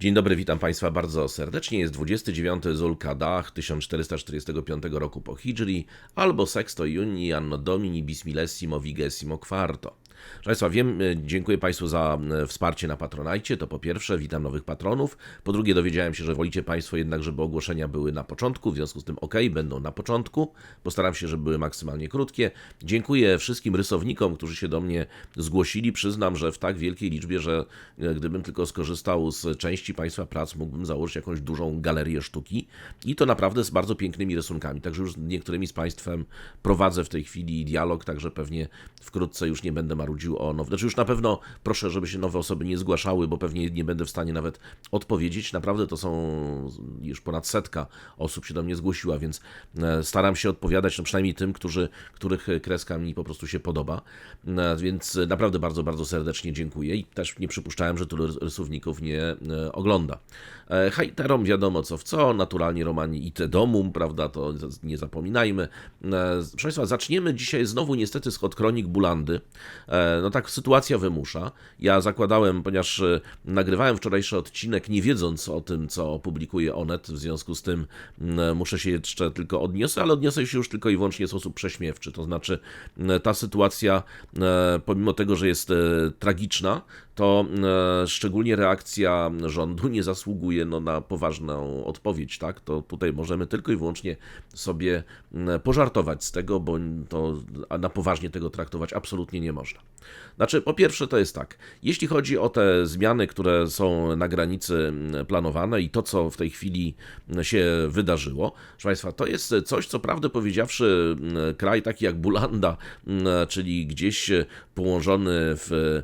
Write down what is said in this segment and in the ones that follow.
Dzień dobry, witam Państwa bardzo serdecznie. Jest 29 Zulkadach 1445 roku po Hidżri, albo Sexto Iunii Anno Domini Bismillesimo Vigesimo Quarto. Proszę Państwa, dziękuję Państwu za wsparcie na Patronajcie, to po pierwsze, witam nowych patronów. Po drugie, dowiedziałem się, że wolicie Państwo jednak, żeby ogłoszenia były na początku, w związku z tym będą na początku. Postaram się, żeby były maksymalnie krótkie. Dziękuję wszystkim rysownikom, którzy się do mnie zgłosili. Przyznam, że w tak wielkiej liczbie, że gdybym tylko skorzystał z części Państwa prac, mógłbym założyć jakąś dużą galerię sztuki. I to naprawdę z bardzo pięknymi rysunkami. Także już z niektórymi z Państwem prowadzę w tej chwili dialog, także pewnie wkrótce już nie będę marudził o nowe. Znaczy już na pewno proszę, żeby się nowe osoby nie zgłaszały, bo pewnie nie będę w stanie nawet odpowiedzieć. Naprawdę to są już ponad 100 osób się do mnie zgłosiła, więc staram się odpowiadać, no przynajmniej tym, których kreska mi po prostu się podoba. Więc naprawdę bardzo, bardzo serdecznie dziękuję i też nie przypuszczałem, że tylu rysowników nie ogląda. Hejterom wiadomo co w co, naturalnie Romani ite domum, prawda, to nie zapominajmy. Proszę Państwa, zaczniemy dzisiaj znowu niestety od kronik Bulandy. No tak sytuacja wymusza. Ja zakładałem, ponieważ nagrywałem wczorajszy odcinek, nie wiedząc o tym, co opublikuje Onet, w związku z tym muszę się jeszcze tylko odniosę, ale odniosę się już tylko i wyłącznie w sposób prześmiewczy. To znaczy ta sytuacja, pomimo tego, że jest tragiczna, to szczególnie reakcja rządu nie zasługuje na poważną odpowiedź, tak? To tutaj możemy tylko i wyłącznie sobie pożartować z tego, bo to na poważnie tego traktować absolutnie nie można. Znaczy, po pierwsze to jest tak, jeśli chodzi o te zmiany, które są na granicy planowane i to, co w tej chwili się wydarzyło, proszę Państwa, to jest coś, co prawdę powiedziawszy, kraj taki jak Bulanda, czyli gdzieś położony w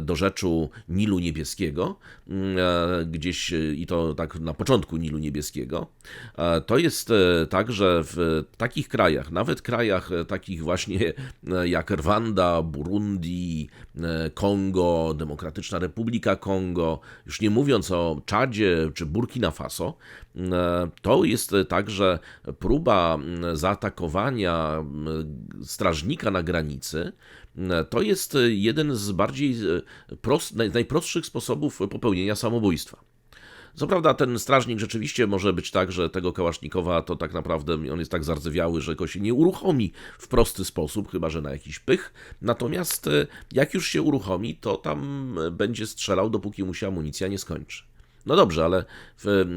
dorzeczu Nilu Niebieskiego, gdzieś i to tak na początku Nilu Niebieskiego, to jest tak, że w takich krajach, nawet krajach takich właśnie jak Rwanda, Burundi, Kongo, Demokratyczna Republika Kongo, już nie mówiąc o Czadzie czy Burkina Faso, to jest także próba zaatakowania strażnika na granicy. To jest jeden z bardziej najprostszych sposobów popełnienia samobójstwa. Co prawda ten strażnik rzeczywiście może być tak, że tego kałasznikowa to tak naprawdę on jest tak zardzewiały, że go się nie uruchomi w prosty sposób, chyba że na jakiś pych. Natomiast jak już się uruchomi, to tam będzie strzelał, dopóki mu się amunicja nie skończy. No dobrze, ale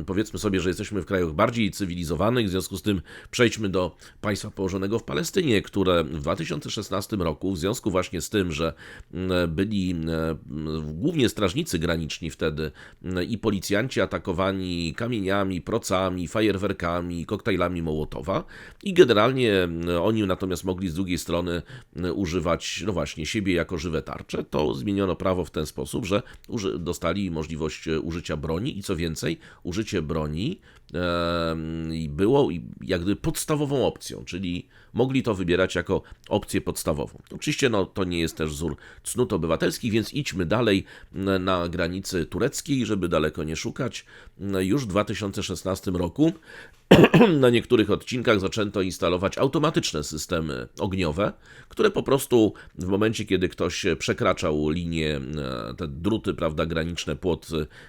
powiedzmy sobie, że jesteśmy w krajach bardziej cywilizowanych, w związku z tym przejdźmy do państwa położonego w Palestynie, które w 2016 roku, w związku właśnie z tym, że byli głównie strażnicy graniczni wtedy i policjanci atakowani kamieniami, procami, fajerwerkami, koktajlami Mołotowa i generalnie oni natomiast mogli z drugiej strony używać, no właśnie, siebie jako żywe tarcze, to zmieniono prawo w ten sposób, że dostali możliwość użycia broni i co więcej, użycie broni było jakby podstawową opcją, czyli mogli to wybierać jako opcję podstawową. Oczywiście to nie jest też wzór cnót obywatelskich, więc idźmy dalej na granicy tureckiej, żeby daleko nie szukać. Już w 2016 roku na niektórych odcinkach zaczęto instalować automatyczne systemy ogniowe, które po prostu w momencie, kiedy ktoś przekraczał linię, te druty, prawda, graniczne, płot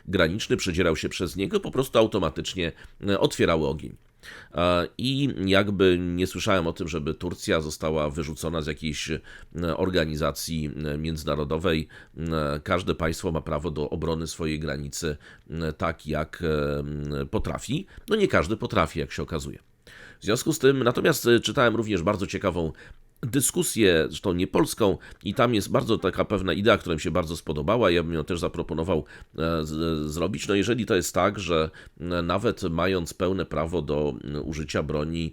graniczny, przedzierał się przez niego, po prostu automatycznie otwierały ogień. I jakby nie słyszałem o tym, żeby Turcja została wyrzucona z jakiejś organizacji międzynarodowej. Każde państwo ma prawo do obrony swojej granicy tak, jak potrafi. No nie każdy potrafi, jak się okazuje. W związku z tym, natomiast czytałem również bardzo ciekawą dyskusję, zresztą nie polską, i tam jest bardzo taka pewna idea, która mi się bardzo spodobała, ja bym ją też zaproponował zrobić. No jeżeli to jest tak, że nawet mając pełne prawo do użycia broni,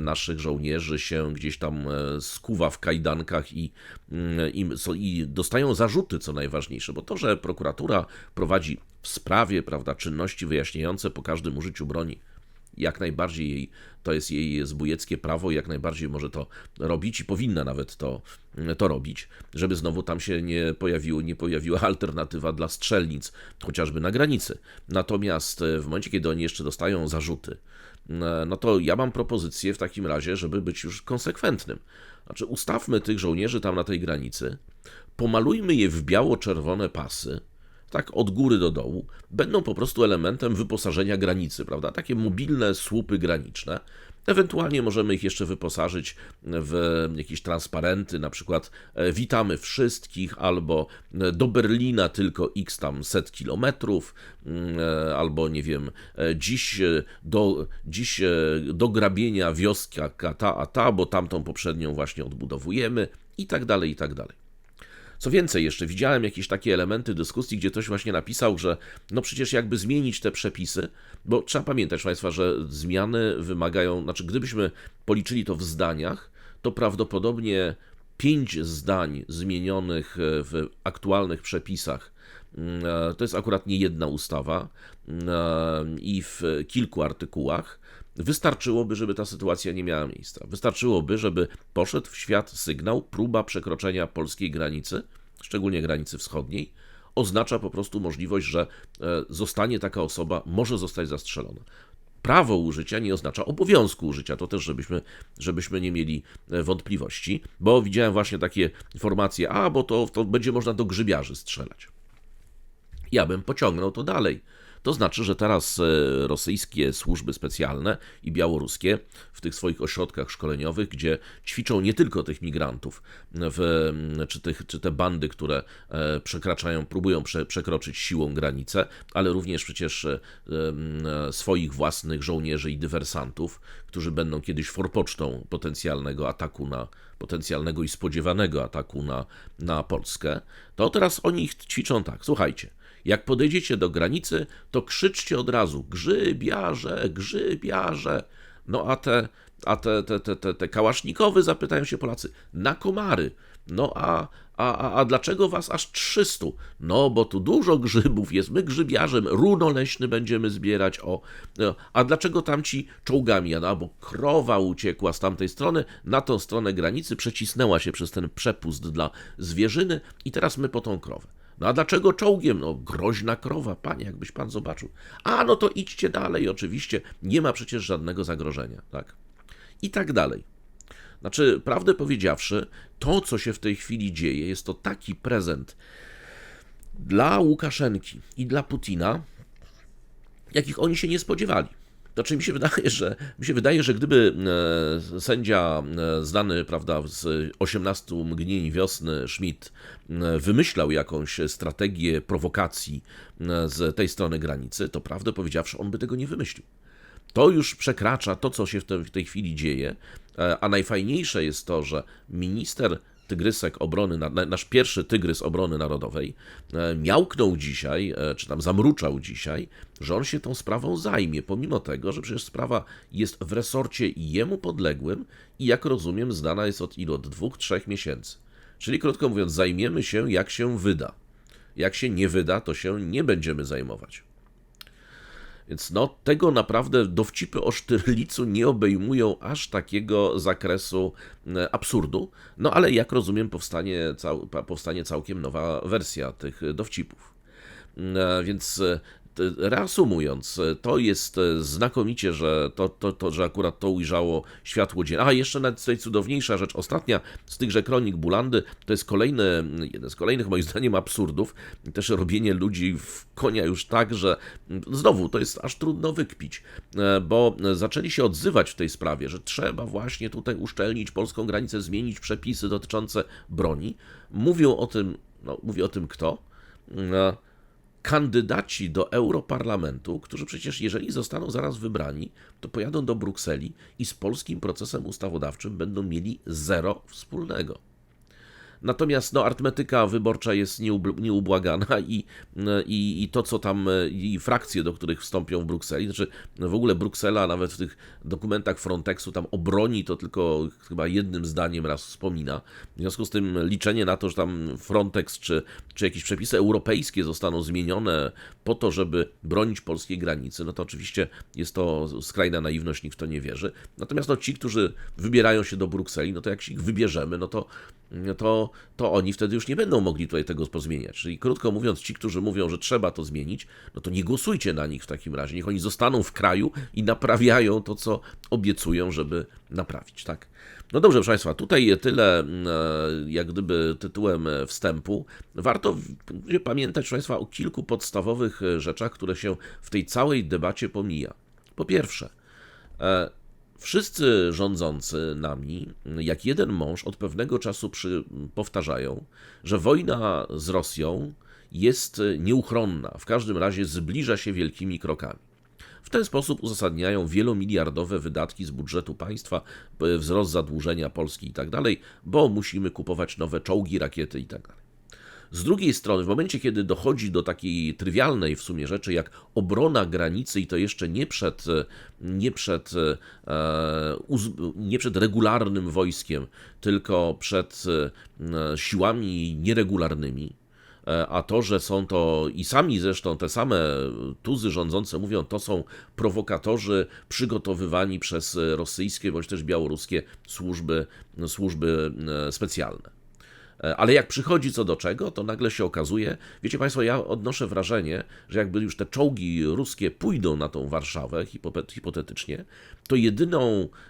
naszych żołnierzy się gdzieś tam skuwa w kajdankach i dostają zarzuty, co najważniejsze, bo to, że prokuratura prowadzi w sprawie, prawda, czynności wyjaśniające po każdym użyciu broni, jak najbardziej to jest jej zbójeckie prawo, jak najbardziej może to robić i powinna nawet to robić, żeby znowu tam się nie pojawiła alternatywa dla strzelnic, chociażby na granicy. Natomiast w momencie, kiedy oni jeszcze dostają zarzuty, no to ja mam propozycję w takim razie, żeby być już konsekwentnym. Znaczy ustawmy tych żołnierzy tam na tej granicy, pomalujmy je w biało-czerwone pasy, tak od góry do dołu, będą po prostu elementem wyposażenia granicy, prawda? Takie mobilne słupy graniczne. Ewentualnie możemy ich jeszcze wyposażyć w jakieś transparenty, na przykład witamy wszystkich, albo do Berlina tylko x tam set kilometrów, albo nie wiem, dziś do grabienia wioska ta a ta, bo tamtą poprzednią właśnie odbudowujemy i tak dalej, i tak dalej. Co więcej, jeszcze widziałem jakieś takie elementy dyskusji, gdzie ktoś właśnie napisał, że no przecież jakby zmienić te przepisy, bo trzeba pamiętać, Państwa, że zmiany wymagają, znaczy gdybyśmy policzyli to w zdaniach, to prawdopodobnie 5 zdań zmienionych w aktualnych przepisach to jest akurat nie jedna ustawa i w kilku artykułach. Wystarczyłoby, żeby ta sytuacja nie miała miejsca. Wystarczyłoby, żeby poszedł w świat sygnał, próba przekroczenia polskiej granicy, szczególnie granicy wschodniej, oznacza po prostu możliwość, że zostanie taka osoba, może zostać zastrzelona. Prawo użycia nie oznacza obowiązku użycia, to też żebyśmy nie mieli wątpliwości, bo widziałem właśnie takie informacje, bo to będzie można do grzybiarzy strzelać. Ja bym pociągnął to dalej. To znaczy, że teraz rosyjskie służby specjalne i białoruskie w tych swoich ośrodkach szkoleniowych, gdzie ćwiczą nie tylko tych migrantów, czy te bandy, które próbują przekroczyć siłą granicę, ale również przecież swoich własnych żołnierzy i dywersantów, którzy będą kiedyś forpocztą potencjalnego i spodziewanego ataku na Polskę, to teraz oni ich ćwiczą tak, słuchajcie. Jak podejdziecie do granicy, to krzyczcie od razu grzybiarze, grzybiarze. No a te kałasznikowy, zapytają się Polacy, na komary. No a dlaczego was aż 300? No bo tu dużo grzybów jest, my grzybiarzem runo leśny będziemy zbierać, a dlaczego tamci czołgami jadą? Bo krowa uciekła z tamtej strony, na tą stronę granicy, przecisnęła się przez ten przepust dla zwierzyny i teraz my po tą krowę. No a dlaczego czołgiem? No groźna krowa, panie, jakbyś pan zobaczył. No to idźcie dalej, oczywiście, nie ma przecież żadnego zagrożenia, tak? I tak dalej. Znaczy, prawdę powiedziawszy, to, co się w tej chwili dzieje, jest to taki prezent dla Łukaszenki i dla Putina, jakich oni się nie spodziewali. Znaczy mi się wydaje, że gdyby sędzia znany, prawda, z 18 mgnień wiosny Schmidt wymyślał jakąś strategię prowokacji z tej strony granicy, to prawdę powiedziawszy, on by tego nie wymyślił. To już przekracza to, co się w tej chwili dzieje, a najfajniejsze jest to, że minister Tygrysek obrony, nasz pierwszy tygrys obrony narodowej, miałknął dzisiaj, czy tam zamruczał dzisiaj, że on się tą sprawą zajmie, pomimo tego, że przecież sprawa jest w resorcie jemu podległym i jak rozumiem znana jest od 2-3 miesięcy. Czyli krótko mówiąc, zajmiemy się jak się wyda. Jak się nie wyda, to się nie będziemy zajmować. Więc no, tego naprawdę dowcipy o Sztyrlicu nie obejmują aż takiego zakresu absurdu, no ale jak rozumiem powstanie całkiem nowa wersja tych dowcipów. Więc reasumując, to jest znakomicie, że akurat to ujrzało światło dzienne. Jeszcze nawet tutaj cudowniejsza rzecz, ostatnia z tychże kronik Bulandy, to jest jeden z kolejnych moim zdaniem absurdów, też robienie ludzi w konia już tak, że znowu to jest aż trudno wykpić, bo zaczęli się odzywać w tej sprawie, że trzeba właśnie tutaj uszczelnić polską granicę, zmienić przepisy dotyczące broni. Mówi o tym kto? Kandydaci do Europarlamentu, którzy przecież jeżeli zostaną zaraz wybrani, to pojadą do Brukseli i z polskim procesem ustawodawczym będą mieli zero wspólnego. Natomiast arytmetyka wyborcza jest nieubłagana i to, co tam, i frakcje, do których wstąpią w Brukseli, znaczy w ogóle Bruksela nawet w tych dokumentach Frontexu tam o broni to tylko chyba jednym zdaniem raz wspomina. W związku z tym liczenie na to, że tam Frontex czy jakieś przepisy europejskie zostaną zmienione po to, żeby bronić polskiej granicy, no to oczywiście jest to skrajna naiwność, nikt w to nie wierzy. Natomiast ci, którzy wybierają się do Brukseli, no to jak się ich wybierzemy, no to to oni wtedy już nie będą mogli tutaj tego pozmieniać. Czyli krótko mówiąc, ci, którzy mówią, że trzeba to zmienić, no to nie głosujcie na nich w takim razie. Niech oni zostaną w kraju i naprawiają to, co obiecują, żeby naprawić, tak? No dobrze, proszę Państwa, tutaj tyle jak gdyby tytułem wstępu. Warto pamiętać, proszę Państwa, o kilku podstawowych rzeczach, które się w tej całej debacie pomija. Po pierwsze, wszyscy rządzący nami, jak jeden mąż, od pewnego czasu powtarzają, że wojna z Rosją jest nieuchronna, w każdym razie zbliża się wielkimi krokami. W ten sposób uzasadniają wielomiliardowe wydatki z budżetu państwa, wzrost zadłużenia Polski itd., bo musimy kupować nowe czołgi, rakiety itd. Z drugiej strony, w momencie, kiedy dochodzi do takiej trywialnej w sumie rzeczy, jak obrona granicy i to jeszcze nie przed regularnym wojskiem, tylko przed siłami nieregularnymi, a to, że są to i sami zresztą te same tuzy rządzące mówią, to są prowokatorzy przygotowywani przez rosyjskie bądź też białoruskie służby specjalne. Ale jak przychodzi co do czego, to nagle się okazuje, wiecie Państwo, ja odnoszę wrażenie, że jakby już te czołgi ruskie pójdą na tą Warszawę, hipotetycznie, to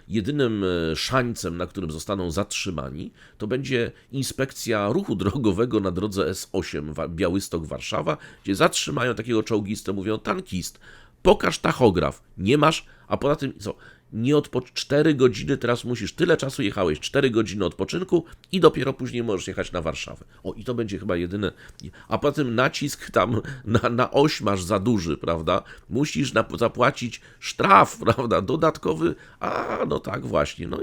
jedynym szańcem, na którym zostaną zatrzymani, to będzie inspekcja ruchu drogowego na drodze S8 Białystok-Warszawa, gdzie zatrzymają takiego czołgistę, mówią, tankist, pokaż tachograf, nie masz, a poza tym co? 4 godziny, teraz musisz, tyle czasu jechałeś, 4 godziny odpoczynku i dopiero później możesz jechać na Warszawę. O, i to będzie chyba jedyne. A potem nacisk tam na oś masz za duży, prawda? Musisz zapłacić sztraf, prawda? Dodatkowy, no tak właśnie. No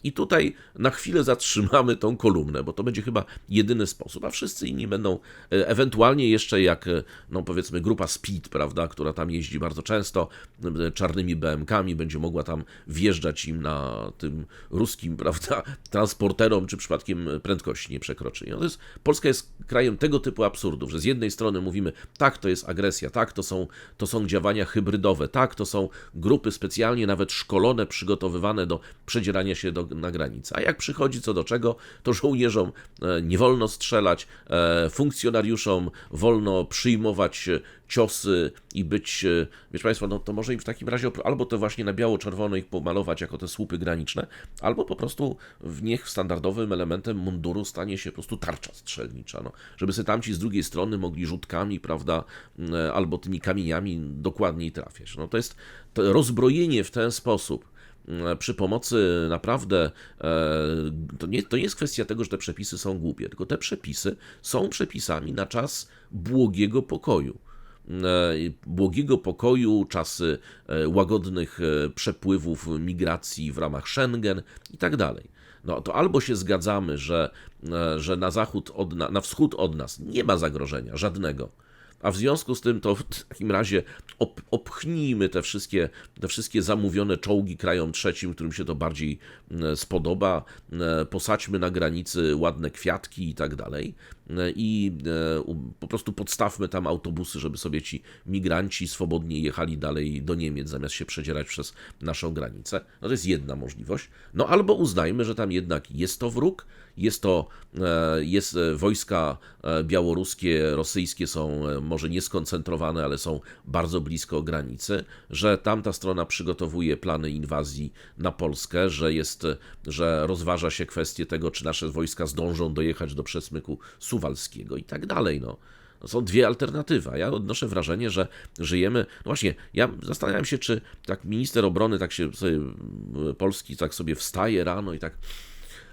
i tutaj na chwilę zatrzymamy tą kolumnę, bo to będzie chyba jedyny sposób, a wszyscy inni będą, ewentualnie jeszcze jak, no powiedzmy grupa Speed, prawda? Która tam jeździ bardzo często, czarnymi BM-kami, będzie mogła tam wjeżdżać im na tym ruskim, prawda, transporterom, czy przypadkiem prędkości nie przekroczy. No Polska jest krajem tego typu absurdów, że z jednej strony mówimy, tak, to jest agresja, tak, to są działania hybrydowe, tak, to są grupy specjalnie nawet szkolone, przygotowywane do przedzierania się na granicę. A jak przychodzi co do czego, to żołnierzom nie wolno strzelać, funkcjonariuszom wolno przyjmować ciosy i być, wiesz Państwo, no to może im w takim razie albo to właśnie na biało-czerwono ich pomalować jako te słupy graniczne, albo po prostu niech standardowym elementem munduru stanie się po prostu tarcza strzelnicza, no, żeby sobie tamci z drugiej strony mogli rzutkami, prawda, albo tymi kamieniami dokładniej trafiać. No to jest to rozbrojenie w ten sposób przy pomocy naprawdę, to nie jest kwestia tego, że te przepisy są głupie, tylko te przepisy są przepisami na czas błogiego pokoju, czasy łagodnych przepływów migracji w ramach Schengen i tak dalej. No to albo się zgadzamy, że na wschód od nas nie ma zagrożenia żadnego, a w związku z tym to w takim razie opchnijmy te wszystkie zamówione czołgi krajom trzecim, którym się to bardziej spodoba, posadźmy na granicy ładne kwiatki i tak dalej i po prostu podstawmy tam autobusy, żeby sobie ci migranci swobodnie jechali dalej do Niemiec, zamiast się przedzierać przez naszą granicę. No to jest jedna możliwość. No albo uznajmy, że tam jednak jest to wróg, jest wojska białoruskie, rosyjskie są może nie skoncentrowane, ale są bardzo blisko granicy, że tamta strona przygotowuje plany inwazji na Polskę, że rozważa się kwestię tego, czy nasze wojska zdążą dojechać do przesmyku suwalskiego i tak dalej, no. To są dwie alternatywy. Ja odnoszę wrażenie, że żyjemy... No właśnie, ja zastanawiam się, czy tak minister obrony tak się sobie, Polski tak sobie wstaje rano i tak...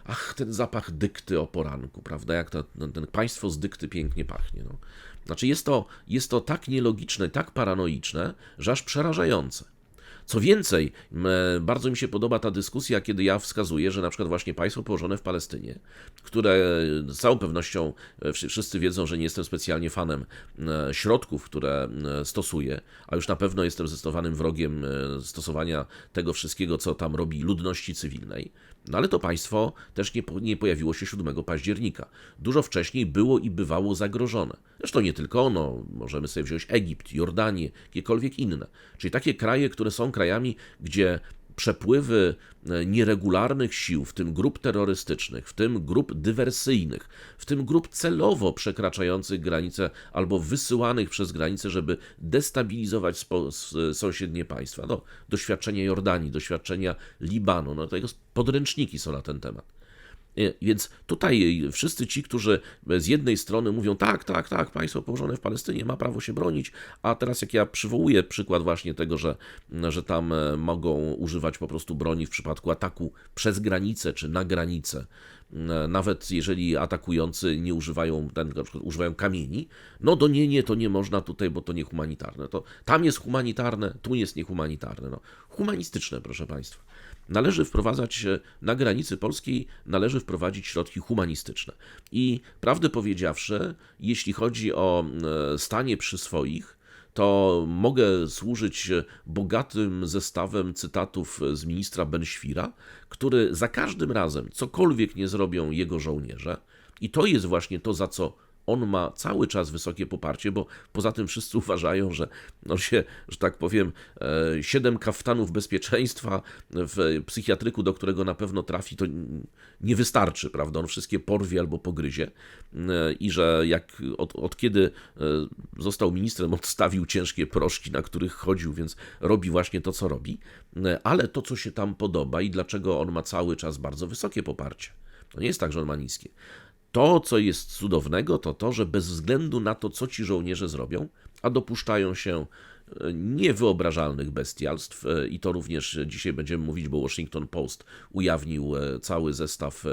Ach, ten zapach dykty o poranku, prawda? Jak ten państwo z dykty pięknie pachnie. No. Znaczy jest to tak nielogiczne, tak paranoiczne, że aż przerażające. Co więcej, bardzo mi się podoba ta dyskusja, kiedy ja wskazuję, że na przykład właśnie państwo położone w Palestynie, które z całą pewnością wszyscy wiedzą, że nie jestem specjalnie fanem środków, które stosuję, a już na pewno jestem zdecydowanym wrogiem stosowania tego wszystkiego, co tam robi ludności cywilnej. No ale to państwo też nie pojawiło się 7 października. Dużo wcześniej było i bywało zagrożone. Zresztą nie tylko ono, możemy sobie wziąć Egipt, Jordanię, jakiekolwiek inne. Czyli takie kraje, które są krajami, gdzie przepływy nieregularnych sił, w tym grup terrorystycznych, w tym grup dywersyjnych, w tym grup celowo przekraczających granice albo wysyłanych przez granicę, żeby destabilizować sąsiednie państwa. No, doświadczenia Jordanii, doświadczenia Libanu, no tego podręczniki są na ten temat. Więc tutaj wszyscy ci, którzy z jednej strony mówią tak, państwo położone w Palestynie ma prawo się bronić, a teraz jak ja przywołuję przykład właśnie tego, że tam mogą używać po prostu broni w przypadku ataku przez granicę czy na granicę, nawet jeżeli atakujący nie używają, na przykład używają kamieni, no to to nie można tutaj, bo to niehumanitarne. To tam jest humanitarne, tu jest niehumanitarne. No, humanistyczne, proszę państwa. Należy wprowadzać, na granicy polskiej należy wprowadzić środki humanistyczne. I prawdę powiedziawszy, jeśli chodzi o stanie przy swoich, to mogę służyć bogatym zestawem cytatów z ministra Ben-Świra, który za każdym razem, cokolwiek nie zrobią jego żołnierze, i to jest właśnie to, za co on ma cały czas wysokie poparcie, bo poza tym wszyscy uważają, że że tak powiem, 7 kaftanów bezpieczeństwa w psychiatryku, do którego na pewno trafi, to nie wystarczy, prawda? On wszystkie porwie albo pogryzie i że jak od kiedy został ministrem, odstawił ciężkie proszki, na których chodził, więc robi właśnie to, co robi, ale to, co się tam podoba i dlaczego on ma cały czas bardzo wysokie poparcie. To nie jest tak, że on ma niskie. To, co jest cudownego, to to, że bez względu na to, co ci żołnierze zrobią, a dopuszczają się niewyobrażalnych bestialstw, i to również dzisiaj będziemy mówić, bo Washington Post ujawnił cały zestaw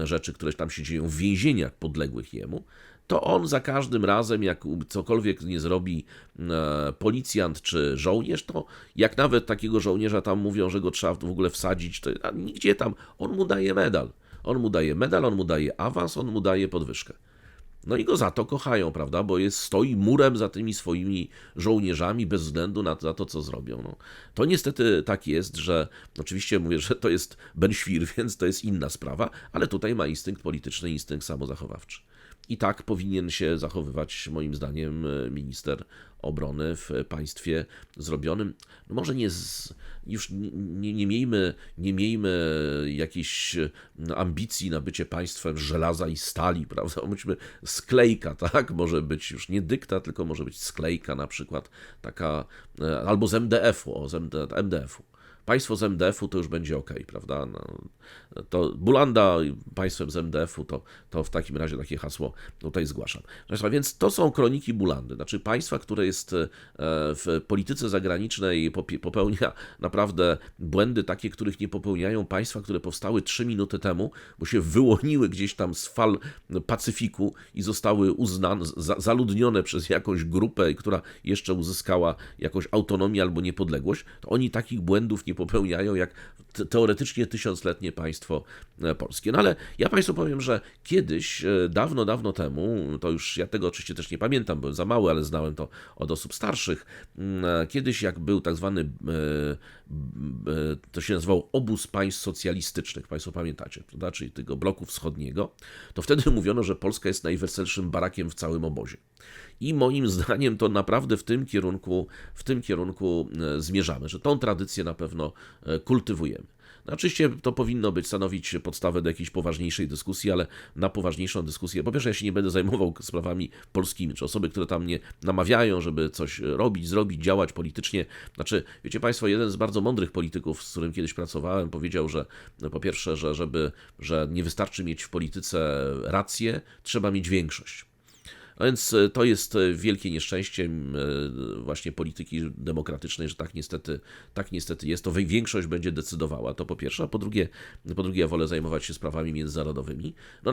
rzeczy, które tam się dzieją w więzieniach podległych jemu, to on za każdym razem, jak cokolwiek nie zrobi policjant czy żołnierz, to jak nawet takiego żołnierza tam mówią, że go trzeba w ogóle wsadzić, to nigdzie tam, on mu daje medal. On mu daje medal, on mu daje awans, on mu daje podwyżkę. No i go za to kochają, prawda, bo stoi murem za tymi swoimi żołnierzami bez względu na to, co zrobią. No, to niestety tak jest, że oczywiście mówię, że to jest Ben-Świr, więc to jest inna sprawa, ale tutaj ma instynkt polityczny, instynkt samozachowawczy. I tak powinien się zachowywać, moim zdaniem, minister obrony w państwie zrobionym. No może już nie miejmy jakiejś ambicji na bycie państwem żelaza i stali, prawda? Myśmy sklejka, tak? Może być już nie dyktat, tylko może być sklejka na przykład, taka, albo z MDF-u, MDF-u. Państwo z MDF-u to już będzie ok, prawda? No, to Bulanda państwem z MDF-u, to w takim razie takie hasło tutaj zgłaszam. Więc to są kroniki Bulandy, znaczy państwa, które jest w polityce zagranicznej, popełnia naprawdę błędy takie, których nie popełniają państwa, które powstały 3 minuty temu, bo się wyłoniły gdzieś tam z fal Pacyfiku i zostały zaludnione przez jakąś grupę, która jeszcze uzyskała jakąś autonomię albo niepodległość, to oni takich błędów nie popełniają jak teoretycznie 1000-letnie państwo polskie. No ale ja Państwu powiem, że kiedyś, dawno temu, to już ja tego oczywiście też nie pamiętam, byłem za mały, ale znałem to od osób starszych, kiedyś jak był tak zwany, to się nazywał obóz państw socjalistycznych, Państwo pamiętacie, prawda? Czyli tego bloku wschodniego, to wtedy mówiono, że Polska jest najweselszym barakiem w całym obozie. I moim zdaniem to naprawdę w tym kierunku zmierzamy, że tą tradycję na pewno kultywujemy. No oczywiście to powinno stanowić podstawę do jakiejś poważniejszej dyskusji, ale na poważniejszą dyskusję, po pierwsze ja się nie będę zajmował sprawami polskimi, czy osoby, które tam mnie namawiają, żeby coś robić, zrobić, działać politycznie. Znaczy, wiecie Państwo, jeden z bardzo mądrych polityków, z którym kiedyś pracowałem, powiedział, że po pierwsze, że nie wystarczy mieć w polityce rację, trzeba mieć większość. No więc to jest wielkie nieszczęście właśnie polityki demokratycznej, że tak niestety jest. To większość będzie decydowała, to po pierwsze, a po drugie ja wolę zajmować się sprawami międzynarodowymi. No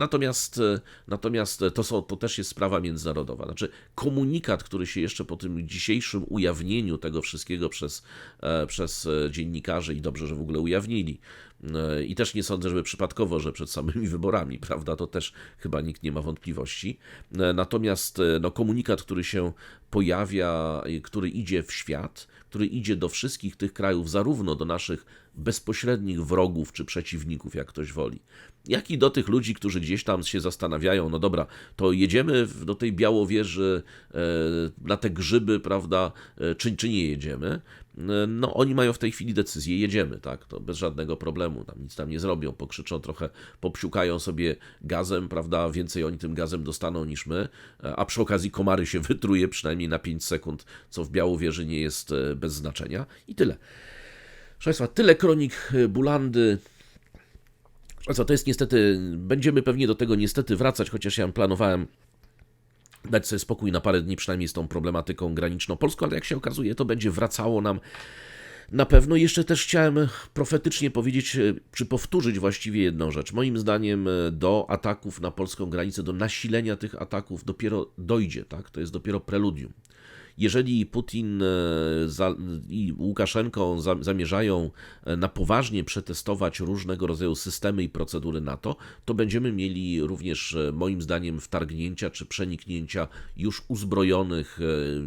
natomiast to też jest sprawa międzynarodowa. Znaczy komunikat, który się jeszcze po tym dzisiejszym ujawnieniu tego wszystkiego przez dziennikarzy i dobrze, że w ogóle ujawnili, i też nie sądzę, żeby przypadkowo, że przed samymi wyborami, prawda, to też chyba nikt nie ma wątpliwości. Natomiast komunikat, który się pojawia, który idzie w świat, który idzie do wszystkich tych krajów, zarówno do naszych bezpośrednich wrogów czy przeciwników, jak ktoś woli, jak i do tych ludzi, którzy gdzieś tam się zastanawiają, no dobra, to jedziemy do tej Białowieży na te grzyby, prawda, czy nie jedziemy. No oni mają w tej chwili decyzję, jedziemy, tak, to bez żadnego problemu, tam nic tam nie zrobią, pokrzyczą trochę, popsiukają sobie gazem, prawda, więcej oni tym gazem dostaną niż my, a przy okazji komary się wytruje przynajmniej na 5 sekund, co w Białowieży nie jest bez znaczenia i tyle. Proszę Państwa, tyle kronik Bulandy. Proszę Państwa, to jest niestety, będziemy pewnie do tego niestety wracać, chociaż ja planowałem dać sobie spokój na parę dni przynajmniej z tą problematyką graniczną polską, ale jak się okazuje, to będzie wracało nam na pewno. Jeszcze też chciałem profetycznie powiedzieć, czy powtórzyć właściwie jedną rzecz. Moim zdaniem do ataków na polską granicę, do nasilenia tych ataków dopiero dojdzie, tak? To jest dopiero preludium. Jeżeli Putin i Łukaszenko zamierzają na poważnie przetestować różnego rodzaju systemy i procedury NATO, to będziemy mieli również, moim zdaniem, wtargnięcia czy przeniknięcia już uzbrojonych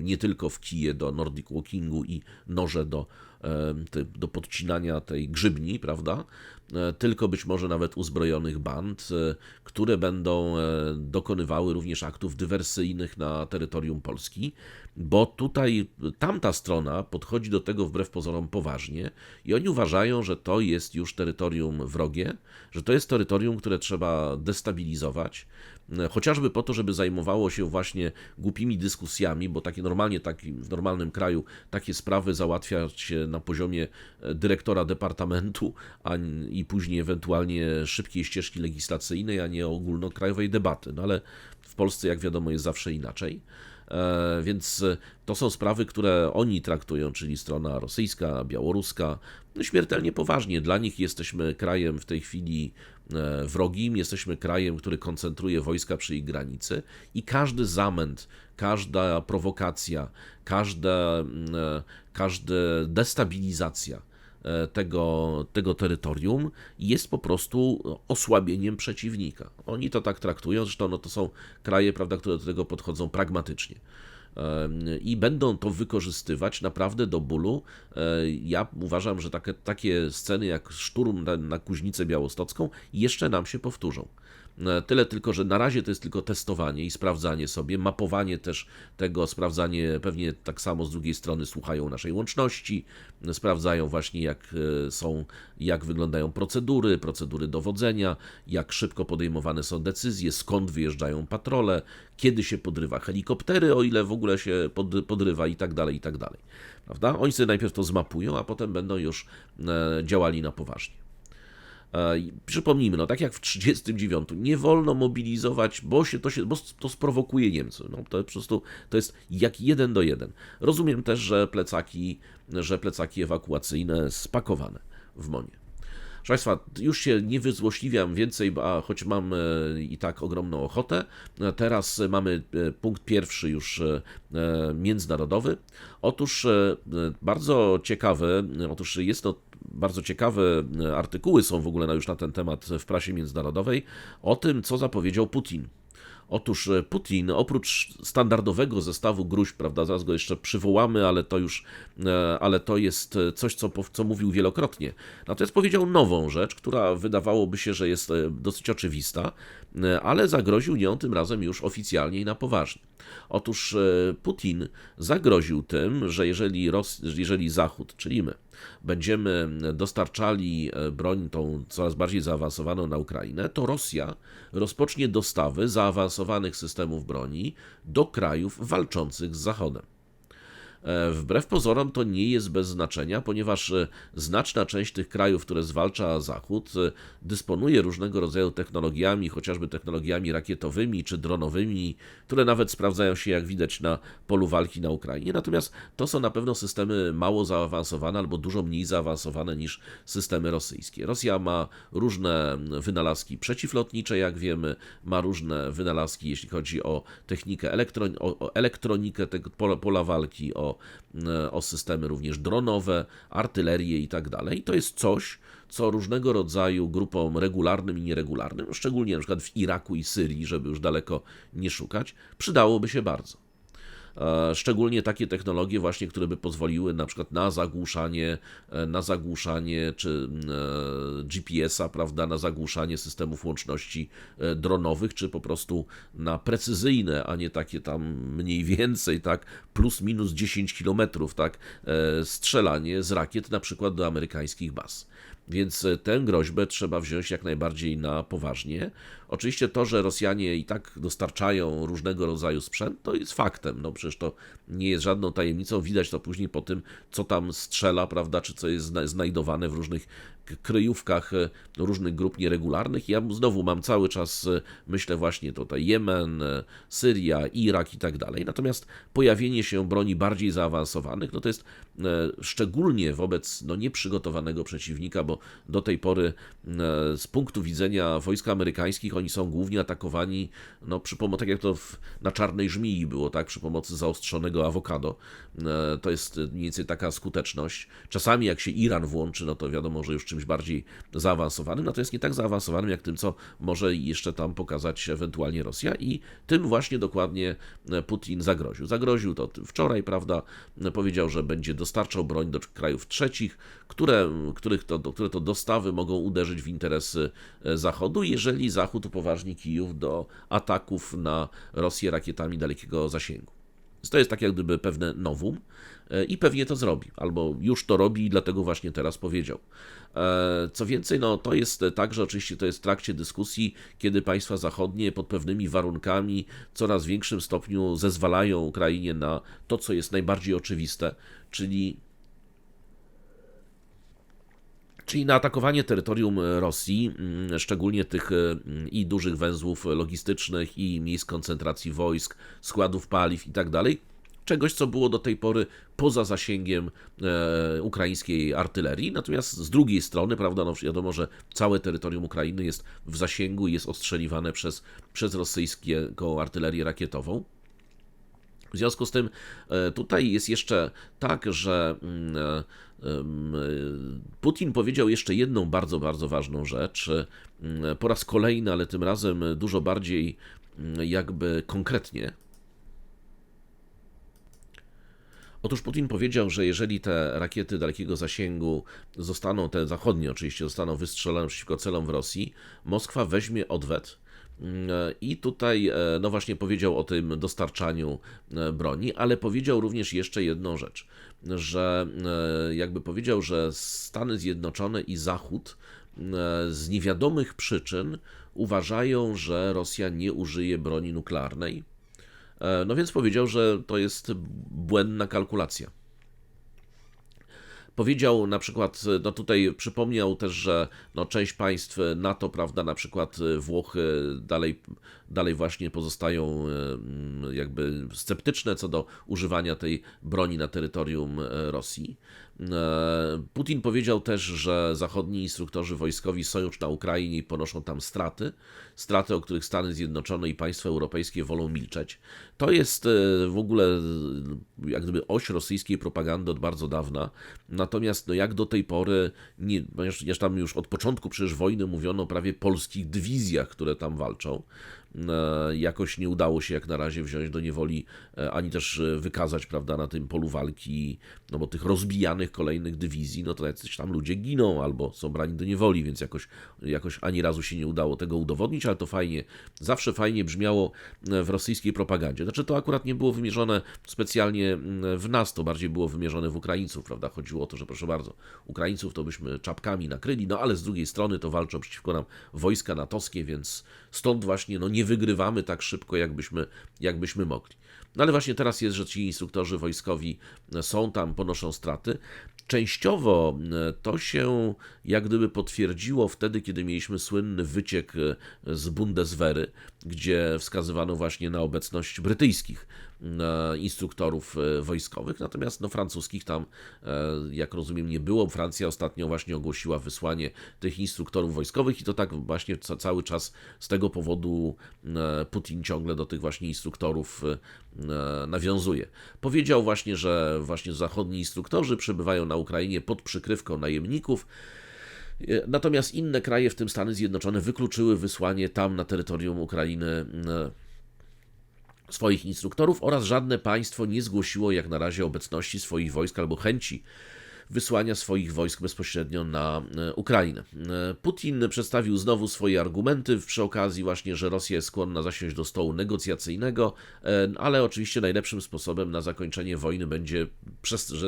nie tylko w kije do Nordic Walkingu i noże do podcinania tej grzybni, prawda? Tylko być może nawet uzbrojonych band, które będą dokonywały również aktów dywersyjnych na terytorium Polski, bo tutaj tamta strona podchodzi do tego wbrew pozorom poważnie i oni uważają, że to jest już terytorium wrogie, że to jest terytorium, które trzeba destabilizować, chociażby po to, żeby zajmowało się właśnie głupimi dyskusjami, bo w normalnym kraju takie sprawy załatwia się na poziomie dyrektora departamentu i później ewentualnie szybkiej ścieżki legislacyjnej, a nie ogólnokrajowej debaty. No ale w Polsce, jak wiadomo, jest zawsze inaczej. Więc to są sprawy, które oni traktują, czyli strona rosyjska, białoruska, no śmiertelnie poważnie. Dla nich jesteśmy krajem w tej chwili wrogim, jesteśmy krajem, który koncentruje wojska przy ich granicy i każdy zamęt, każda prowokacja, każda destabilizacja tego terytorium jest po prostu osłabieniem przeciwnika. Oni to tak traktują, zresztą no to są kraje, prawda, które do tego podchodzą pragmatycznie. I będą to wykorzystywać naprawdę do bólu. Ja uważam, że takie sceny jak szturm na Kuźnicę Białostocką jeszcze nam się powtórzą. Tyle tylko, że na razie to jest tylko testowanie i sprawdzanie sobie, mapowanie też tego, sprawdzanie, pewnie tak samo z drugiej strony słuchają naszej łączności, sprawdzają właśnie jak wyglądają procedury dowodzenia, jak szybko podejmowane są decyzje, skąd wyjeżdżają patrole, kiedy się podrywa helikoptery, o ile w ogóle się podrywa i tak dalej, prawda? Oni sobie najpierw to zmapują, a potem będą już działali na poważnie. Przypomnijmy, no tak jak w 1939, nie wolno mobilizować, bo to sprowokuje Niemcy. No, to po prostu to jest jak 1 do 1. Rozumiem też, że plecaki ewakuacyjne spakowane w Monie. Proszę Państwa, już się nie wyzłośliwiam więcej, choć mam i tak ogromną ochotę. Teraz mamy punkt pierwszy już międzynarodowy. Otóż jest to bardzo ciekawe artykuły są w ogóle już na ten temat w prasie międzynarodowej o tym, co zapowiedział Putin. Otóż Putin, oprócz standardowego zestawu gróźb, prawda, zaraz go jeszcze przywołamy, ale to jest coś, co mówił wielokrotnie. Natomiast powiedział nową rzecz, która wydawałoby się, że jest dosyć oczywista, ale zagroził nią tym razem już oficjalnie i na poważnie. Otóż Putin zagroził tym, że jeżeli Zachód, czyli my, będziemy dostarczali broń tą coraz bardziej zaawansowaną na Ukrainę, to Rosja rozpocznie dostawy zaawansowanych systemów broni do krajów walczących z Zachodem. Wbrew pozorom to nie jest bez znaczenia, ponieważ znaczna część tych krajów, które zwalcza Zachód, dysponuje różnego rodzaju technologiami, chociażby technologiami rakietowymi czy dronowymi, które nawet sprawdzają się, jak widać, na polu walki na Ukrainie. Natomiast to są na pewno systemy mało zaawansowane albo dużo mniej zaawansowane niż systemy rosyjskie. Rosja ma różne wynalazki przeciwlotnicze, jak wiemy, ma różne wynalazki, jeśli chodzi o technikę, o elektronikę tego pola walki, o systemy również dronowe, artylerię i tak dalej. To jest coś, co różnego rodzaju grupom regularnym i nieregularnym, szczególnie na przykład w Iraku i Syrii, żeby już daleko nie szukać, przydałoby się bardzo. szczególnie takie technologie właśnie, które by pozwoliły na przykład na zagłuszanie czy GPS-a, prawda, na zagłuszanie systemów łączności dronowych, czy po prostu na precyzyjne, a nie takie tam mniej więcej, tak, plus minus 10 kilometrów, tak, strzelanie z rakiet na przykład do amerykańskich baz. Więc tę groźbę trzeba wziąć jak najbardziej na poważnie. Oczywiście to, że Rosjanie i tak dostarczają różnego rodzaju sprzęt, to jest faktem. No przecież to nie jest żadną tajemnicą. Widać to później po tym, co tam strzela, prawda, czy co jest znajdowane w różnych kryjówkach różnych grup nieregularnych. Ja znowu mam cały czas, myślę właśnie tutaj Jemen, Syria, Irak i tak dalej. Natomiast pojawienie się broni bardziej zaawansowanych, no to jest szczególnie wobec nieprzygotowanego przeciwnika, bo do tej pory z punktu widzenia wojsk amerykańskich oni są głównie atakowani przy pomocy, tak jak to na Czarnej Żmii było, tak, przy pomocy zaostrzonego awokado. To jest mniej więcej taka skuteczność. Czasami jak się Iran włączy, no to wiadomo, że już czymś bardziej zaawansowanym, natomiast nie tak zaawansowanym jak tym, co może jeszcze tam pokazać ewentualnie Rosja i tym właśnie dokładnie Putin zagroził. Zagroził to wczoraj, prawda, powiedział, że będzie dostarczał broń do krajów trzecich, które to dostawy mogą uderzyć w interesy Zachodu, jeżeli Zachód upoważni Kijów do ataków na Rosję rakietami dalekiego zasięgu. To jest tak jak gdyby pewne novum i pewnie to zrobi, albo już to robi i dlatego właśnie teraz powiedział. Co więcej, to jest tak, że oczywiście to jest w trakcie dyskusji, kiedy państwa zachodnie pod pewnymi warunkami w coraz większym stopniu zezwalają Ukrainie na to, co jest najbardziej oczywiste, czyli na atakowanie terytorium Rosji, szczególnie tych i dużych węzłów logistycznych, i miejsc koncentracji wojsk, składów paliw i tak dalej. Czegoś, co było do tej pory poza zasięgiem ukraińskiej artylerii. Natomiast z drugiej strony, prawda, wiadomo, że całe terytorium Ukrainy jest w zasięgu i jest ostrzeliwane przez rosyjską artylerię rakietową. W związku z tym tutaj jest jeszcze tak, że Putin powiedział jeszcze jedną bardzo, bardzo ważną rzecz, po raz kolejny, ale tym razem dużo bardziej jakby konkretnie. Otóż Putin powiedział, że jeżeli te rakiety dalekiego zasięgu zostaną, te zachodnie oczywiście, zostaną wystrzelone przeciwko celom w Rosji, Moskwa weźmie odwet. I tutaj, właśnie powiedział o tym dostarczaniu broni, ale powiedział również jeszcze jedną rzecz, że jakby powiedział, że Stany Zjednoczone i Zachód z niewiadomych przyczyn uważają, że Rosja nie użyje broni nuklearnej. Więc powiedział, że to jest błędna kalkulacja. Powiedział na przykład, tutaj przypomniał też, że część państw NATO, prawda, na przykład Włochy dalej właśnie pozostają jakby sceptyczne co do używania tej broni na terytorium Rosji. Putin powiedział też, że zachodni instruktorzy wojskowi są już na Ukrainie i ponoszą tam straty, o których Stany Zjednoczone i państwa europejskie wolą milczeć. To jest w ogóle jak gdyby oś rosyjskiej propagandy od bardzo dawna, natomiast jak do tej pory, ponieważ tam już od początku przecież wojny mówiono o prawie polskich dywizjach, które tam walczą, jakoś nie udało się jak na razie wziąć do niewoli, ani też wykazać, prawda, na tym polu walki, bo tych rozbijanych kolejnych dywizji, to jacyś tam ludzie giną albo są brani do niewoli, więc jakoś ani razu się nie udało tego udowodnić, ale to zawsze fajnie brzmiało w rosyjskiej propagandzie. Znaczy to akurat nie było wymierzone specjalnie w nas, to bardziej było wymierzone w Ukraińców, prawda, chodziło o to, że proszę bardzo, Ukraińców to byśmy czapkami nakryli, ale z drugiej strony to walczą przeciwko nam wojska natowskie, więc stąd właśnie nie wygrywamy tak szybko, jakbyśmy mogli. Ale właśnie teraz jest, że ci instruktorzy wojskowi są tam, ponoszą straty. Częściowo to się jak gdyby potwierdziło wtedy, kiedy mieliśmy słynny wyciek z Bundeswehry, gdzie wskazywano właśnie na obecność brytyjskich instruktorów wojskowych, natomiast francuskich tam, jak rozumiem, nie było. Francja ostatnio właśnie ogłosiła wysłanie tych instruktorów wojskowych i to tak właśnie cały czas z tego powodu Putin ciągle do tych właśnie instruktorów nawiązuje. Powiedział właśnie, że właśnie zachodni instruktorzy przebywają na Ukrainie pod przykrywką najemników, natomiast inne kraje, w tym Stany Zjednoczone, wykluczyły wysłanie tam na terytorium Ukrainy swoich instruktorów oraz żadne państwo nie zgłosiło jak na razie obecności swoich wojsk albo chęci wysłania swoich wojsk bezpośrednio na Ukrainę. Putin przedstawił znowu swoje argumenty przy okazji właśnie, że Rosja jest skłonna zasiąść do stołu negocjacyjnego, ale oczywiście najlepszym sposobem na zakończenie wojny będzie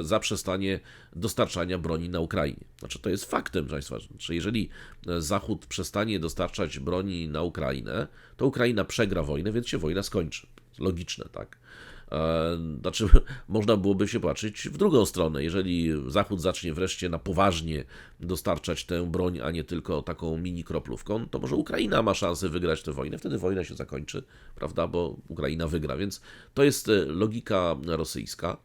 zaprzestanie dostarczania broni na Ukrainie. Znaczy to jest faktem, proszę Państwa, że jeżeli Zachód przestanie dostarczać broni na Ukrainę, to Ukraina przegra wojnę, więc się wojna skończy. Logiczne, tak? Znaczy, można byłoby się patrzeć w drugą stronę. Jeżeli Zachód zacznie wreszcie na poważnie dostarczać tę broń, a nie tylko taką mini kroplówką, to może Ukraina ma szansę wygrać tę wojnę. Wtedy wojna się zakończy, prawda, bo Ukraina wygra. Więc to jest logika rosyjska.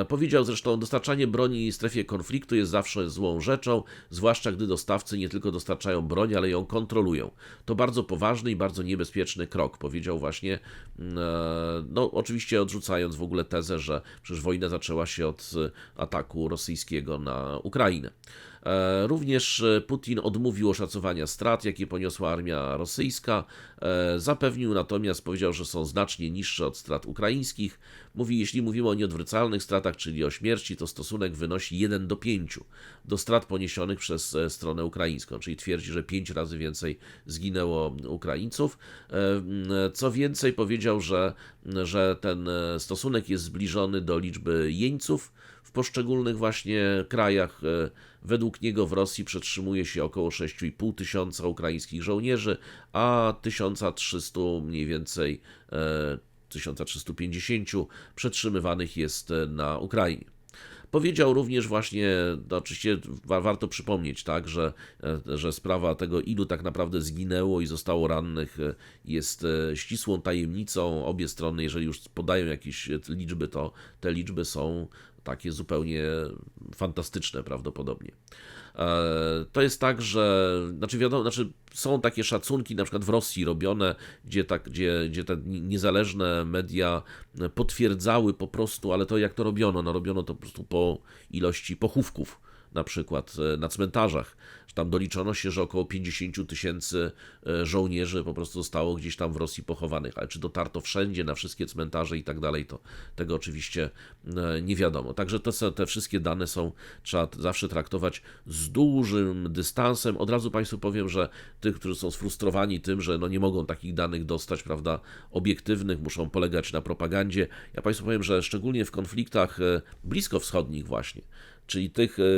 Powiedział zresztą, dostarczanie broni w strefie konfliktu jest zawsze złą rzeczą, zwłaszcza gdy dostawcy nie tylko dostarczają broń, ale ją kontrolują. To bardzo poważny i bardzo niebezpieczny krok, powiedział właśnie, no oczywiście odrzucając w ogóle tezę, że przecież wojna zaczęła się od ataku rosyjskiego na Ukrainę. Również Putin odmówił oszacowania strat, jakie poniosła armia rosyjska. Zapewnił natomiast, powiedział, że są znacznie niższe od strat ukraińskich. Mówi, jeśli mówimy o nieodwracalnych stratach, czyli o śmierci, to stosunek wynosi 1 do 5 do strat poniesionych przez stronę ukraińską, czyli twierdzi, że 5 razy więcej zginęło Ukraińców. Co więcej, powiedział, że ten stosunek jest zbliżony do liczby jeńców w poszczególnych właśnie krajach. Według niego w Rosji przetrzymuje się około 6,5 tysiąca ukraińskich żołnierzy, a 1300 mniej więcej 1350 przetrzymywanych jest na Ukrainie. Powiedział również właśnie, no oczywiście warto przypomnieć, tak, że sprawa tego, ilu tak naprawdę zginęło i zostało rannych, jest ścisłą tajemnicą. Obie strony, jeżeli już podają jakieś liczby, to te liczby są takie zupełnie fantastyczne prawdopodobnie. To jest tak, że są takie szacunki na przykład w Rosji robione, gdzie te niezależne media potwierdzały po prostu, ale to jak to robiono? No robiono to po prostu po ilości pochówków, na przykład na cmentarzach. Tam doliczono się, że około 50 tysięcy żołnierzy po prostu zostało gdzieś tam w Rosji pochowanych, ale czy dotarto wszędzie, na wszystkie cmentarze i tak dalej, to tego oczywiście nie wiadomo. Także te wszystkie dane trzeba zawsze traktować z dużym dystansem. Od razu Państwu powiem, że tych, którzy są sfrustrowani tym, że no nie mogą takich danych dostać, prawda, obiektywnych, muszą polegać na propagandzie. Ja Państwu powiem, że szczególnie w konfliktach bliskowschodnich właśnie, czyli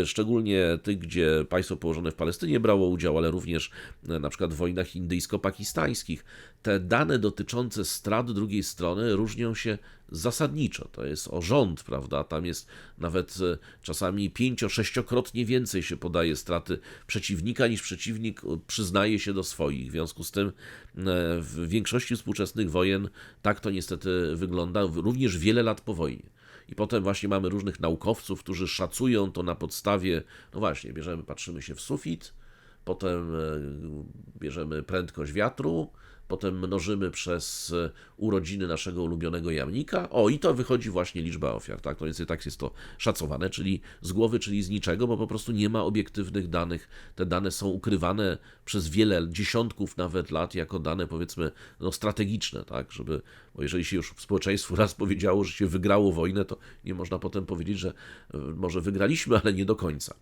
szczególnie tych, gdzie państwo położone w Palestynie brało udział, ale również na przykład w wojnach indyjsko-pakistańskich, te dane dotyczące strat drugiej strony różnią się zasadniczo. To jest o rząd, prawda? Tam jest nawet czasami 5-6-krotnie więcej się podaje straty przeciwnika, niż przeciwnik przyznaje się do swoich. W związku z tym w większości współczesnych wojen tak to niestety wygląda, również wiele lat po wojnie. I potem właśnie mamy różnych naukowców, którzy szacują to na podstawie, no właśnie, patrzymy się w sufit, potem bierzemy prędkość wiatru, potem mnożymy przez urodziny naszego ulubionego jamnika, i to wychodzi właśnie liczba ofiar, tak? To więc tak jest to szacowane, czyli z głowy, czyli z niczego, bo po prostu nie ma obiektywnych danych. Te dane są ukrywane przez wiele dziesiątków nawet lat jako dane, powiedzmy, no, strategiczne, tak? Bo jeżeli się już społeczeństwu raz powiedziało, że się wygrało wojnę, to nie można potem powiedzieć, że może wygraliśmy, ale nie do końca.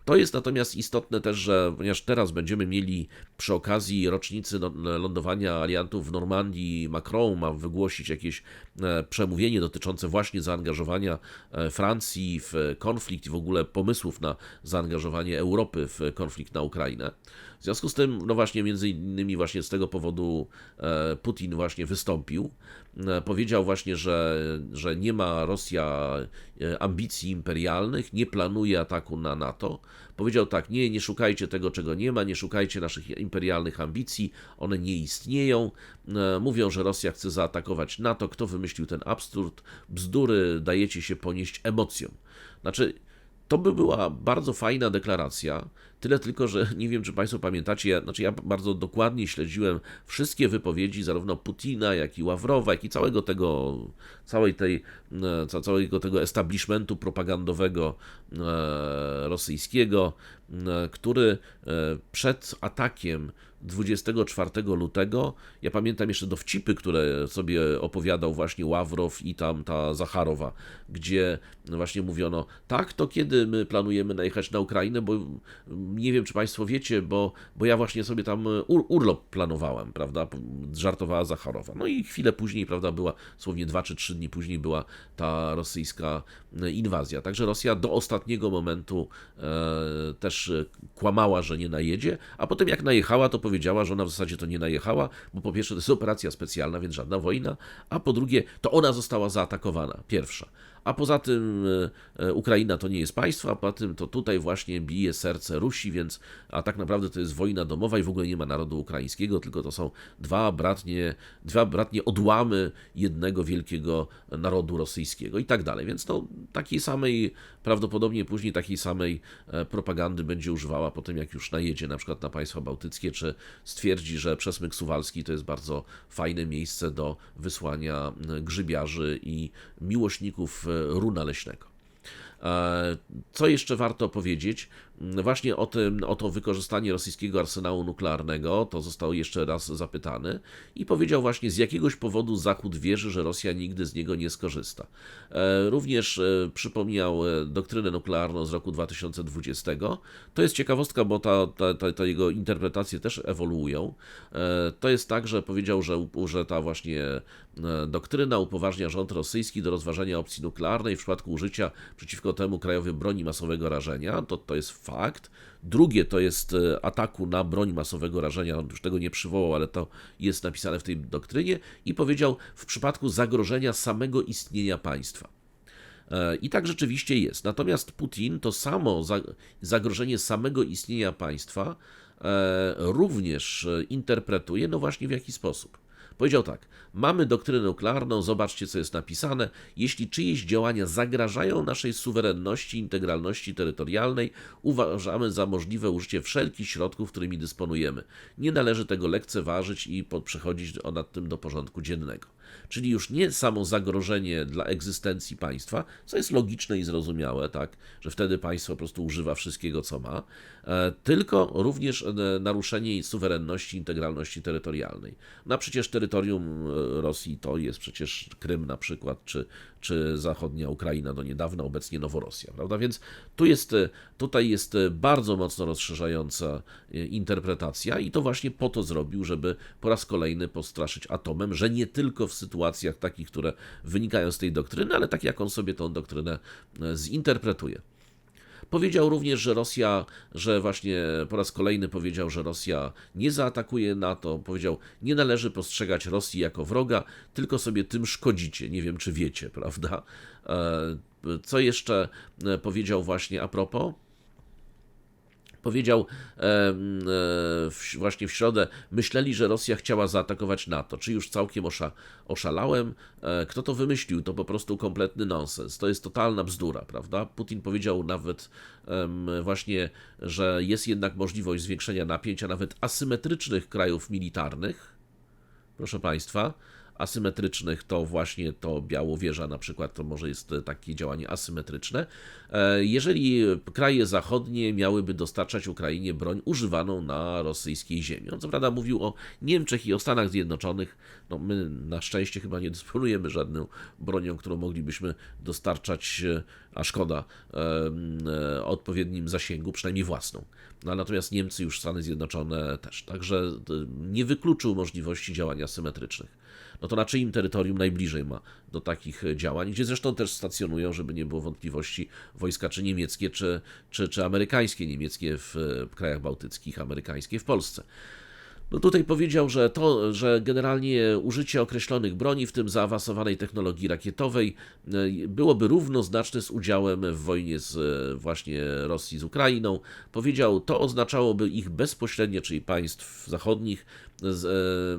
To jest natomiast istotne też, że ponieważ teraz będziemy mieli przy okazji rocznicy lądowania aliantów w Normandii, Macron ma wygłosić jakieś przemówienie dotyczące właśnie zaangażowania Francji w konflikt i w ogóle pomysłów na zaangażowanie Europy w konflikt na Ukrainę. W związku z tym, no właśnie między innymi właśnie z tego powodu Putin właśnie wystąpił. Powiedział właśnie, że nie ma Rosja ambicji imperialnych, nie planuje ataku na NATO. Powiedział tak, nie szukajcie tego, czego nie ma, nie szukajcie naszych imperialnych ambicji, one nie istnieją. Mówią, że Rosja chce zaatakować NATO. Kto wymyślił ten absurd? Bzdury dajecie się ponieść emocjom. Znaczy, to by była bardzo fajna deklaracja, Tyle tylko, że nie wiem, czy Państwo pamiętacie, ja bardzo dokładnie śledziłem wszystkie wypowiedzi zarówno Putina, jak i Ławrowa, jak i całego tego establishmentu propagandowego rosyjskiego, który przed atakiem 24 lutego, ja pamiętam jeszcze dowcipy, które sobie opowiadał właśnie Ławrow i tam ta Zacharowa, gdzie właśnie mówiono, tak, to kiedy my planujemy najechać na Ukrainę, bo nie wiem, czy Państwo wiecie, bo ja właśnie sobie tam urlop planowałem, prawda, żartowała Zacharowa. No i chwilę później, prawda, była, słownie 2 czy 3 dni później była ta rosyjska inwazja. Także Rosja do ostatniego momentu też kłamała, że nie najedzie, a potem jak najechała, to powiedziała, że ona w zasadzie to nie najechała, bo po pierwsze to jest operacja specjalna, więc żadna wojna, a po drugie to ona została zaatakowana, pierwsza. A poza tym Ukraina to nie jest państwo, a poza tym to tutaj właśnie bije serce Rusi, a tak naprawdę to jest wojna domowa i w ogóle nie ma narodu ukraińskiego, tylko to są dwa bratnie odłamy jednego wielkiego narodu rosyjskiego i tak dalej. Więc no, prawdopodobnie później takiej samej propagandy będzie używała po tym, jak już najedzie na przykład na państwa bałtyckie, czy stwierdzi, że Przesmyk Suwalski to jest bardzo fajne miejsce do wysłania grzybiarzy i miłośników runa leśnego. Co jeszcze warto powiedzieć? Właśnie o to wykorzystanie rosyjskiego arsenału nuklearnego, to został jeszcze raz zapytany i powiedział właśnie, z jakiegoś powodu Zachód wierzy, że Rosja nigdy z niego nie skorzysta. Również przypomniał doktrynę nuklearną z roku 2020. To jest ciekawostka, bo ta jego interpretacje też ewoluują. To jest tak, że powiedział, że ta właśnie doktryna upoważnia rząd rosyjski do rozważania opcji nuklearnej w przypadku użycia przeciwko temu krajowej broni masowego rażenia. To jest fakt. Drugie to jest ataku na broń masowego rażenia, on już tego nie przywołał, ale to jest napisane w tej doktrynie i powiedział w przypadku zagrożenia samego istnienia państwa. I tak rzeczywiście jest. Natomiast Putin to samo zagrożenie samego istnienia państwa również interpretuje, no właśnie w jaki sposób. Powiedział tak, mamy doktrynę nuklearną, zobaczcie co jest napisane, jeśli czyjeś działania zagrażają naszej suwerenności, integralności terytorialnej, uważamy za możliwe użycie wszelkich środków, którymi dysponujemy. Nie należy tego lekceważyć i przechodzić nad tym do porządku dziennego. Czyli już nie samo zagrożenie dla egzystencji państwa, co jest logiczne i zrozumiałe, tak, że wtedy państwo po prostu używa wszystkiego, co ma, tylko również naruszenie suwerenności, integralności terytorialnej. No przecież terytorium Rosji to jest przecież Krym na przykład, czy zachodnia Ukraina do niedawna, obecnie Noworosja, prawda? Więc tutaj jest bardzo mocno rozszerzająca interpretacja i to właśnie po to zrobił, żeby po raz kolejny postraszyć atomem, że nie tylko w sytuacjach takich, które wynikają z tej doktryny, ale tak jak on sobie tą doktrynę zinterpretuje. Powiedział również, że właśnie po raz kolejny powiedział, że Rosja nie zaatakuje NATO. Powiedział, nie należy postrzegać Rosji jako wroga, tylko sobie tym szkodzicie. Nie wiem, czy wiecie, prawda? Co jeszcze powiedział właśnie a propos? Powiedział właśnie w środę, myśleli, że Rosja chciała zaatakować NATO. Czy już całkiem oszalałem? Kto to wymyślił? To po prostu kompletny nonsens. To jest totalna bzdura, prawda? Putin powiedział nawet właśnie, że jest jednak możliwość zwiększenia napięcia nawet asymetrycznych krajów militarnych. Proszę Państwa, asymetrycznych to właśnie to Białowieża na przykład, to może jest takie działanie asymetryczne. Jeżeli kraje zachodnie miałyby dostarczać Ukrainie broń używaną na rosyjskiej ziemi. On co prawda mówił o Niemczech i o Stanach Zjednoczonych. No my na szczęście chyba nie dysponujemy żadną bronią, którą moglibyśmy dostarczać, a szkoda, odpowiednim zasięgu, przynajmniej własną. No, natomiast Niemcy już, Stany Zjednoczone też. Także nie wykluczył możliwości działań asymetrycznych. No to na czyim terytorium najbliżej ma do takich działań, gdzie zresztą też stacjonują, żeby nie było wątpliwości, wojska czy niemieckie, czy amerykańskie, niemieckie w krajach bałtyckich, amerykańskie w Polsce. No tutaj powiedział, że generalnie użycie określonych broni, w tym zaawansowanej technologii rakietowej, byłoby równoznaczne z udziałem w wojnie właśnie Rosji z Ukrainą. Powiedział, to oznaczałoby ich bezpośrednie, czyli państw zachodnich,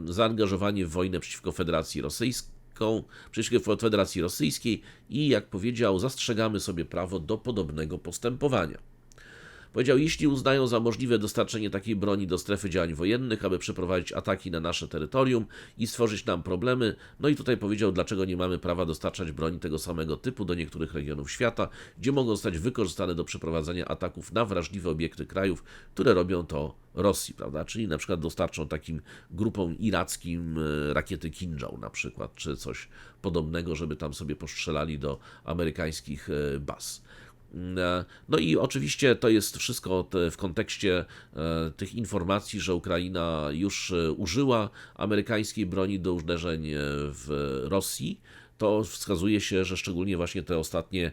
zaangażowanie w wojnę przeciwko Federacji Rosyjskiej i, jak powiedział, zastrzegamy sobie prawo do podobnego postępowania. Powiedział, jeśli uznają za możliwe dostarczenie takiej broni do strefy działań wojennych, aby przeprowadzić ataki na nasze terytorium i stworzyć nam problemy, no i tutaj powiedział, dlaczego nie mamy prawa dostarczać broni tego samego typu do niektórych regionów świata, gdzie mogą zostać wykorzystane do przeprowadzania ataków na wrażliwe obiekty krajów, które robią to Rosji, prawda? Czyli na przykład dostarczą takim grupom irackim rakiety Kinżał na przykład, czy coś podobnego, żeby tam sobie postrzelali do amerykańskich baz. No i oczywiście to jest wszystko w kontekście tych informacji, że Ukraina już użyła amerykańskiej broni do uderzeń w Rosji. To wskazuje się, że szczególnie właśnie te ostatnie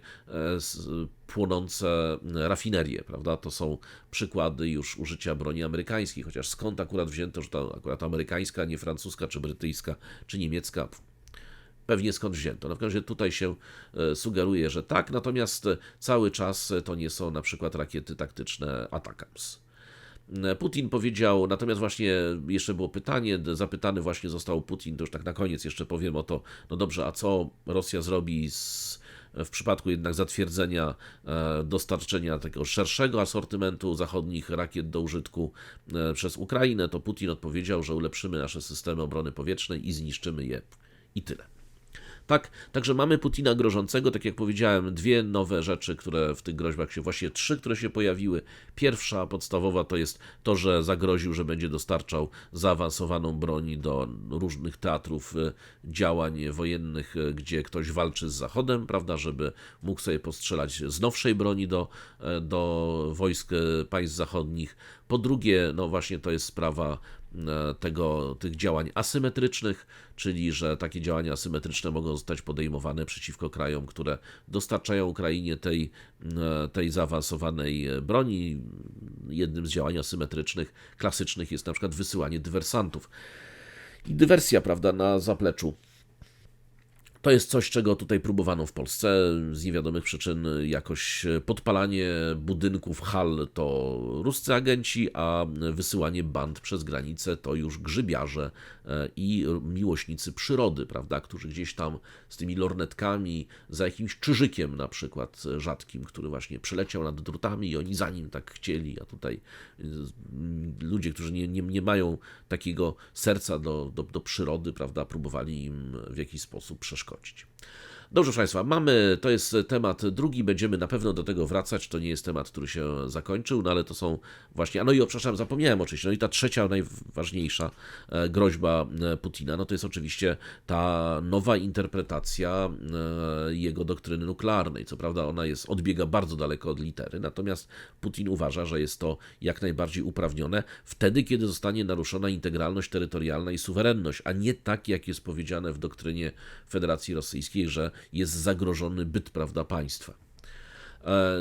płonące rafinerie, prawda, to są przykłady już użycia broni amerykańskiej, chociaż skąd akurat wzięto, że to akurat amerykańska, nie francuska, czy brytyjska, czy niemiecka, pewnie skąd wzięto. Na przykład tutaj się sugeruje, że tak, natomiast cały czas to nie są na przykład rakiety taktyczne Atacams. Putin powiedział, natomiast właśnie jeszcze było pytanie, zapytany właśnie został Putin, to już tak na koniec jeszcze powiem o to, no dobrze, a co Rosja zrobi w przypadku jednak zatwierdzenia dostarczenia tego szerszego asortymentu zachodnich rakiet do użytku przez Ukrainę, to Putin odpowiedział, że ulepszymy nasze systemy obrony powietrznej i zniszczymy je i tyle. Tak, także mamy Putina grożącego, tak jak powiedziałem, dwie nowe rzeczy, które w tych groźbach się, właśnie trzy, które się pojawiły. Pierwsza, podstawowa, to jest to, że zagroził, że będzie dostarczał zaawansowaną broń do różnych teatrów działań wojennych, gdzie ktoś walczy z Zachodem, prawda, żeby mógł sobie postrzelać z nowszej broni do wojsk państw zachodnich. Po drugie, no właśnie to jest sprawa tych działań asymetrycznych, czyli że takie działania asymetryczne mogą zostać podejmowane przeciwko krajom, które dostarczają Ukrainie tej zaawansowanej broni. Jednym z działań asymetrycznych, klasycznych jest na przykład wysyłanie dywersantów. I dywersja, prawda, na zapleczu. To jest coś, czego tutaj próbowano w Polsce z niewiadomych przyczyn. Jakoś podpalanie budynków, hal to ruscy agenci, a wysyłanie band przez granicę to już grzybiarze i miłośnicy przyrody, prawda, którzy gdzieś tam z tymi lornetkami, za jakimś czyżykiem na przykład rzadkim, który właśnie przeleciał nad drutami i oni za nim tak chcieli, a tutaj ludzie, którzy nie mają takiego serca do przyrody, prawda, próbowali im w jakiś sposób przeszkodzić. Dobrze, proszę Państwa, to jest temat drugi, będziemy na pewno do tego wracać, to nie jest temat, który się zakończył, no ale to są właśnie, przepraszam, zapomniałem oczywiście, no i ta trzecia, najważniejsza groźba Putina, no to jest oczywiście ta nowa interpretacja jego doktryny nuklearnej, co prawda ona odbiega bardzo daleko od litery, natomiast Putin uważa, że jest to jak najbardziej uprawnione wtedy, kiedy zostanie naruszona integralność terytorialna i suwerenność, a nie tak, jak jest powiedziane w doktrynie Federacji Rosyjskiej, że jest zagrożony byt, prawda, państwa.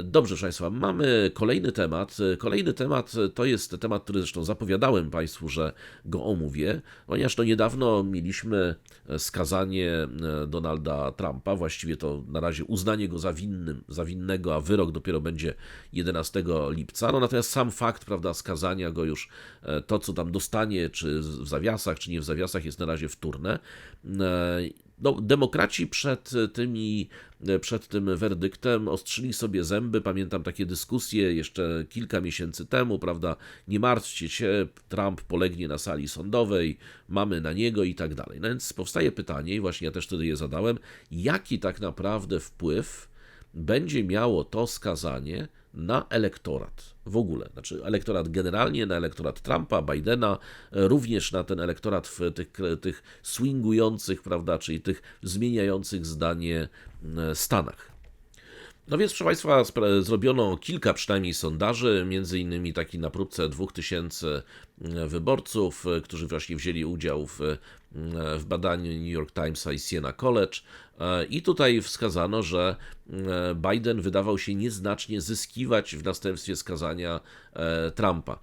Dobrze, proszę Państwa, mamy kolejny temat. Kolejny temat to jest temat, który zresztą zapowiadałem Państwu, że go omówię, ponieważ niedawno mieliśmy skazanie Donalda Trumpa, właściwie to na razie uznanie go za winnego, a wyrok dopiero będzie 11 lipca. Natomiast sam fakt, prawda, skazania go już, to co tam dostanie, czy w zawiasach, czy nie w zawiasach, jest na razie wtórne. Demokraci przed tym werdyktem ostrzyli sobie zęby. Pamiętam takie dyskusje jeszcze kilka miesięcy temu, prawda? Nie martwcie się, Trump polegnie na sali sądowej, mamy na niego i tak dalej. No więc powstaje pytanie, i właśnie ja też wtedy je zadałem, jaki tak naprawdę wpływ będzie miało to skazanie na elektorat w ogóle. Znaczy elektorat generalnie, na elektorat Trumpa, Bidena, również na ten elektorat w tych swingujących, prawda, czyli tych zmieniających zdanie Stanach. No więc, proszę Państwa, zrobiono kilka przynajmniej sondaży, między innymi taki na próbce 2000 wyborców, którzy właśnie wzięli udział w badaniu New York Timesa i Siena College. I tutaj wskazano, że Biden wydawał się nieznacznie zyskiwać w następstwie skazania Trumpa.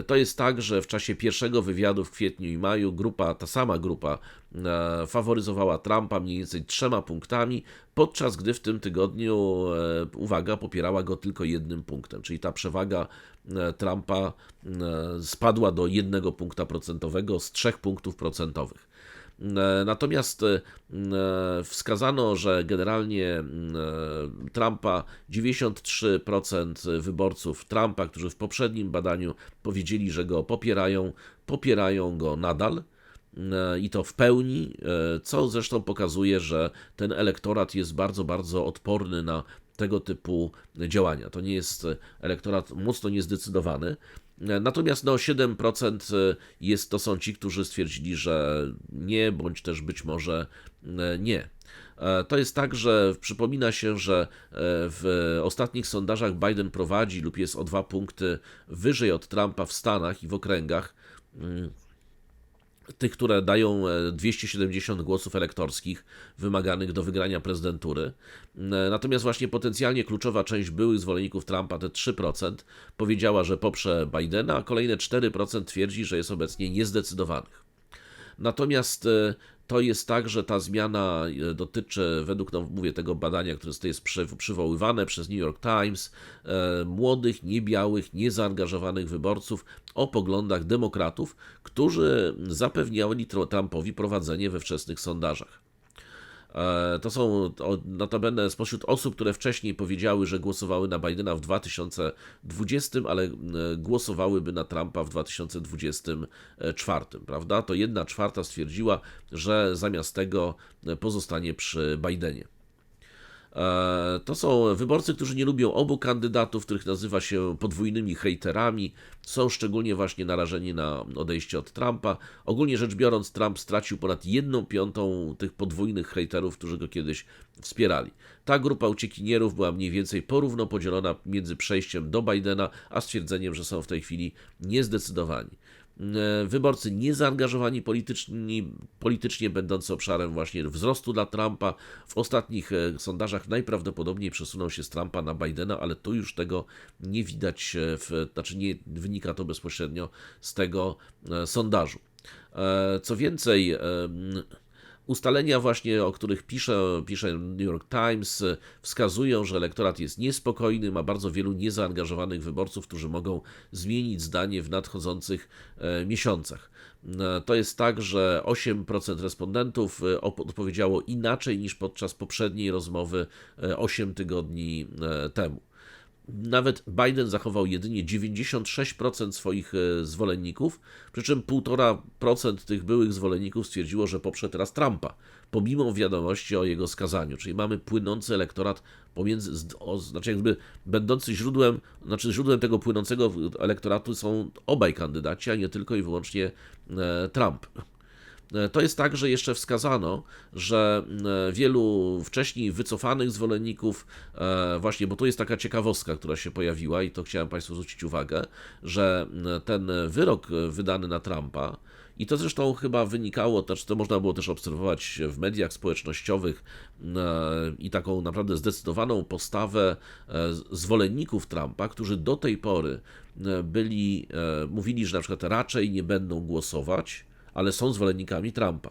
To jest tak, że w czasie pierwszego wywiadu w kwietniu i maju ta sama grupa faworyzowała Trumpa mniej więcej 3 punktami, podczas gdy w tym tygodniu, uwaga, popierała go tylko 1 punktem, czyli ta przewaga Trumpa spadła do 1 punkta procentowego z 3 punktów procentowych. Natomiast wskazano, że generalnie Trumpa 93% wyborców Trumpa, którzy w poprzednim badaniu powiedzieli, że go popierają go nadal. I to w pełni, co zresztą pokazuje, że ten elektorat jest bardzo, bardzo odporny na tego typu działania. To nie jest elektorat mocno niezdecydowany. Natomiast 7% to są ci, którzy stwierdzili, że nie, bądź też być może nie. To jest tak, że przypomina się, że w ostatnich sondażach Biden prowadzi lub jest o 2 punkty wyżej od Trumpa w Stanach i w okręgach, tych, które dają 270 głosów elektorskich wymaganych do wygrania prezydentury. Natomiast właśnie potencjalnie kluczowa część byłych zwolenników Trumpa, te 3%, powiedziała, że poprze Bidena, a kolejne 4% twierdzi, że jest obecnie niezdecydowanych. Natomiast to jest tak, że ta zmiana dotyczy, według tego badania, które tutaj jest przywoływane przez New York Times, młodych, niebiałych, niezaangażowanych wyborców o poglądach demokratów, którzy zapewniali Trumpowi prowadzenie we wczesnych sondażach. To są notabene spośród osób, które wcześniej powiedziały, że głosowały na Bidena w 2020, ale głosowałyby na Trumpa w 2024, prawda? To 1/4 stwierdziła, że zamiast tego pozostanie przy Bidenie. To są wyborcy, którzy nie lubią obu kandydatów, których nazywa się podwójnymi hejterami. Są szczególnie właśnie narażeni na odejście od Trumpa. Ogólnie rzecz biorąc, Trump stracił ponad 1/5 tych podwójnych hejterów, którzy go kiedyś wspierali. Ta grupa uciekinierów była mniej więcej porówno podzielona między przejściem do Bidena, a stwierdzeniem, że są w tej chwili niezdecydowani. Wyborcy niezaangażowani politycznie będący obszarem właśnie wzrostu dla Trumpa. W ostatnich sondażach najprawdopodobniej przesuną się z Trumpa na Bidena, ale tu już tego nie widać, znaczy nie wynika to bezpośrednio z tego sondażu. Co więcej, ustalenia właśnie, o których pisze New York Times, wskazują, że elektorat jest niespokojny, ma bardzo wielu niezaangażowanych wyborców, którzy mogą zmienić zdanie w nadchodzących miesiącach. To jest tak, że 8% respondentów odpowiedziało inaczej niż podczas poprzedniej rozmowy 8 tygodni temu. Nawet Biden zachował jedynie 96% swoich zwolenników, przy czym 1,5% tych byłych zwolenników stwierdziło, że poprze teraz Trumpa, pomimo wiadomości o jego skazaniu. Czyli mamy płynący elektorat znaczy jakby będący źródłem tego płynącego elektoratu są obaj kandydaci, a nie tylko i wyłącznie Trump. To jest tak, że jeszcze wskazano, że wielu wcześniej wycofanych zwolenników, właśnie, bo to jest taka ciekawostka, która się pojawiła i to chciałem Państwu zwrócić uwagę, że ten wyrok wydany na Trumpa, i to zresztą chyba wynikało, to można było też obserwować w mediach społecznościowych i taką naprawdę zdecydowaną postawę zwolenników Trumpa, którzy do tej pory mówili, że na przykład raczej nie będą głosować, ale są zwolennikami Trumpa.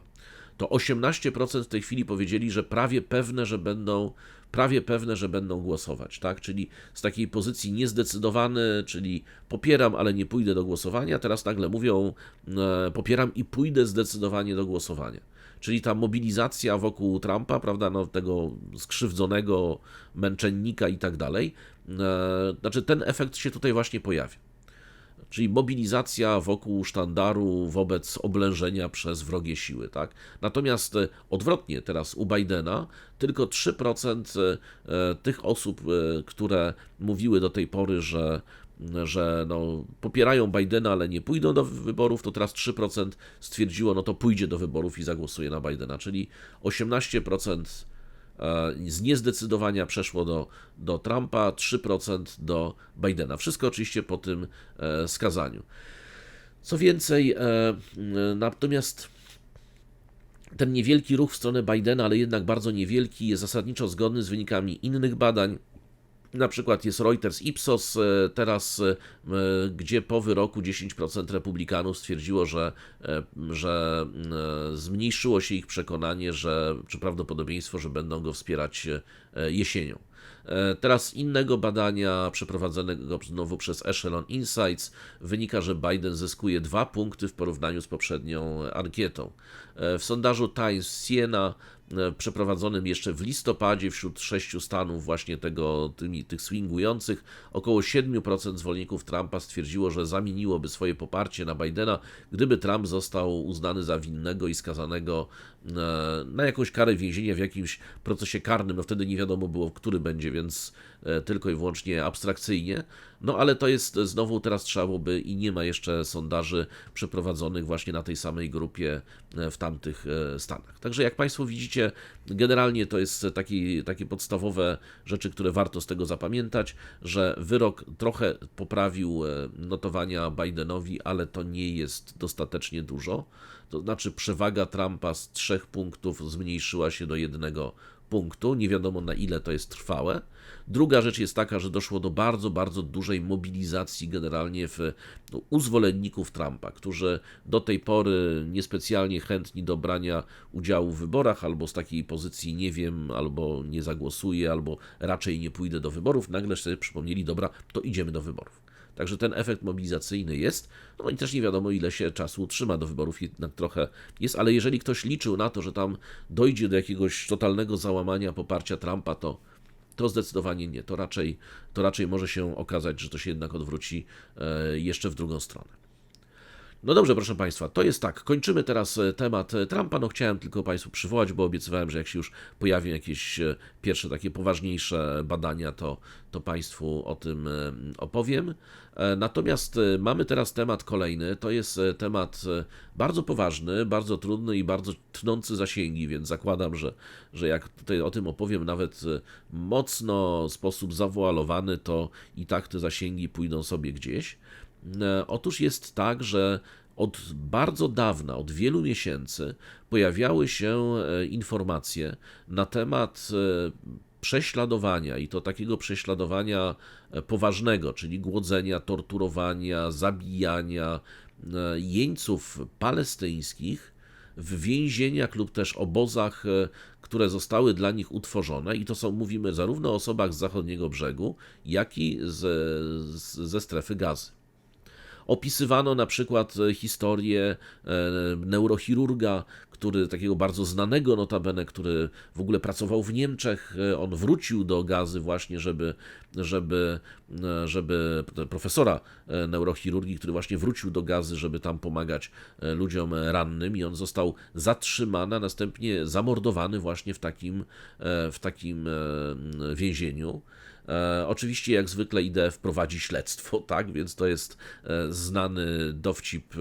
To 18% w tej chwili powiedzieli, że prawie pewne, że będą głosować, tak? Czyli z takiej pozycji niezdecydowany, czyli popieram, ale nie pójdę do głosowania, teraz nagle mówią popieram i pójdę zdecydowanie do głosowania. Czyli ta mobilizacja wokół Trumpa, prawda, tego skrzywdzonego męczennika i tak dalej, znaczy ten efekt się tutaj właśnie pojawia. Czyli mobilizacja wokół sztandaru wobec oblężenia przez wrogie siły. Tak? Natomiast odwrotnie teraz u Bidena tylko 3% tych osób, które mówiły do tej pory, że popierają Bidena, ale nie pójdą do wyborów, to teraz 3% stwierdziło, to pójdzie do wyborów i zagłosuje na Bidena, czyli 18% z niezdecydowania przeszło do Trumpa, 3% do Bidena. Wszystko oczywiście po tym skazaniu. Co więcej, natomiast ten niewielki ruch w stronę Bidena, ale jednak bardzo niewielki, jest zasadniczo zgodny z wynikami innych badań. Na przykład jest Reuters Ipsos teraz, gdzie po wyroku 10% republikanów stwierdziło, że zmniejszyło się ich przekonanie, czy prawdopodobieństwo, że będą go wspierać jesienią. Teraz innego badania przeprowadzonego znowu przez Echelon Insights wynika, że Biden zyskuje 2 punkty w porównaniu z poprzednią ankietą. W sondażu Times Siena przeprowadzonym jeszcze w listopadzie wśród 6 stanów właśnie tych swingujących, około 7% zwolenników Trumpa stwierdziło, że zamieniłoby swoje poparcie na Bidena, gdyby Trump został uznany za winnego i skazanego na jakąś karę więzienia w jakimś procesie karnym. No wtedy nie wiadomo było, który będzie, więc tylko i wyłącznie abstrakcyjnie. No ale to jest znowu teraz trzeba byłoby i nie ma jeszcze sondaży przeprowadzonych właśnie na tej samej grupie w tamtych stanach. Także jak Państwo widzicie, generalnie to jest takie podstawowe rzeczy, które warto z tego zapamiętać, że wyrok trochę poprawił notowania Bidenowi, ale to nie jest dostatecznie dużo. To znaczy przewaga Trumpa z 3 punktów zmniejszyła się do 1 punktu. Nie wiadomo, na ile to jest trwałe. Druga rzecz jest taka, że doszło do bardzo, bardzo dużej mobilizacji generalnie u zwolenników Trumpa, którzy do tej pory niespecjalnie chętni do brania udziału w wyborach, albo z takiej pozycji nie wiem, albo nie zagłosuję, albo raczej nie pójdę do wyborów, nagle sobie przypomnieli, dobra, to idziemy do wyborów. Także ten efekt mobilizacyjny jest, no i też nie wiadomo, ile się czasu utrzyma do wyborów, jednak trochę jest, ale jeżeli ktoś liczył na to, że tam dojdzie do jakiegoś totalnego załamania poparcia Trumpa, to zdecydowanie nie. To raczej może się okazać, że to się jednak odwróci jeszcze w drugą stronę. No dobrze, proszę Państwa, to jest tak. Kończymy teraz temat Trumpa. No chciałem tylko Państwu przywołać, bo obiecywałem, że jak się już pojawią jakieś pierwsze takie poważniejsze badania, to Państwu o tym opowiem. Natomiast mamy teraz temat kolejny. To jest temat bardzo poważny, bardzo trudny i bardzo tnący zasięgi, więc zakładam, że jak tutaj o tym opowiem nawet mocno w sposób zawoalowany, to i tak te zasięgi pójdą sobie gdzieś. Otóż jest tak, że od bardzo dawna, od wielu miesięcy pojawiały się informacje na temat prześladowania i to takiego prześladowania poważnego, czyli głodzenia, torturowania, zabijania jeńców palestyńskich w więzieniach lub też obozach, które zostały dla nich utworzone i to mówimy zarówno o osobach z zachodniego brzegu, jak i ze strefy Gazy. Opisywano na przykład historię neurochirurga, takiego bardzo znanego notabene, który w ogóle pracował w Niemczech. On wrócił do Gazy właśnie, żeby profesora neurochirurgii, który właśnie wrócił do Gazy, żeby tam pomagać ludziom rannym i on został zatrzymany, a następnie zamordowany właśnie w takim więzieniu. Oczywiście, jak zwykle, IDF prowadzi śledztwo, tak, więc to jest znany dowcip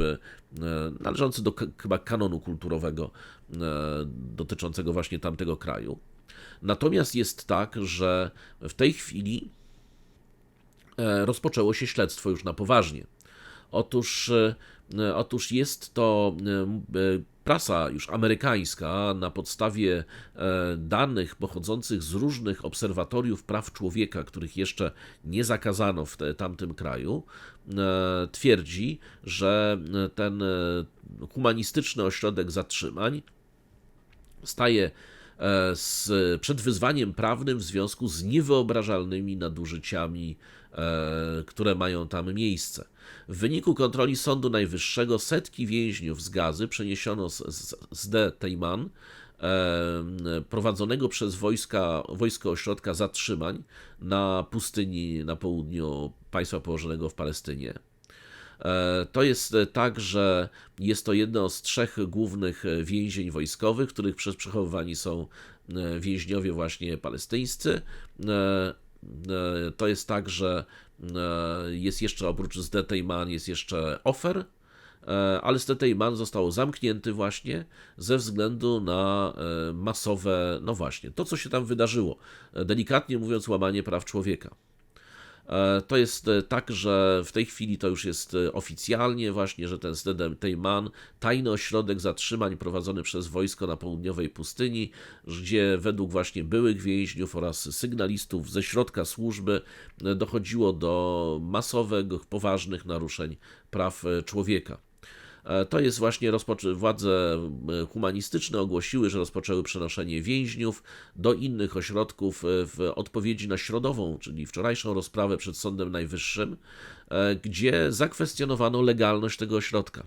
należący do chyba kanonu kulturowego dotyczącego właśnie tamtego kraju. Natomiast jest tak, że w tej chwili rozpoczęło się śledztwo już na poważnie. Otóż jest to prasa już amerykańska na podstawie danych pochodzących z różnych obserwatoriów praw człowieka, których jeszcze nie zakazano w tamtym kraju, twierdzi, że ten humanistyczny ośrodek zatrzymań staje przed wyzwaniem prawnym w związku z niewyobrażalnymi nadużyciami, które mają tam miejsce. W wyniku kontroli Sądu Najwyższego setki więźniów z Gazy przeniesiono z Tejman, prowadzonego przez wojsko ośrodka zatrzymań na pustyni na południu państwa położonego w Palestynie. To jest tak, że jest to jedno z 3 głównych więzień wojskowych, w których przechowywani są więźniowie właśnie palestyńscy. To jest tak, że jest jeszcze oprócz Zdetejman jest jeszcze Ofer, ale Zdetejman został zamknięty właśnie ze względu na masowe, no właśnie, to co się tam wydarzyło, delikatnie mówiąc łamanie praw człowieka. To jest tak, że w tej chwili to już jest oficjalnie właśnie, że ten Zdetejman, tajny ośrodek zatrzymań prowadzony przez wojsko na południowej pustyni, gdzie według właśnie byłych więźniów oraz sygnalistów ze środka służby dochodziło do masowych, poważnych naruszeń praw człowieka. To jest właśnie władze humanistyczne ogłosiły, że rozpoczęły przenoszenie więźniów do innych ośrodków w odpowiedzi na środową, czyli wczorajszą rozprawę przed Sądem Najwyższym, gdzie zakwestionowano legalność tego ośrodka.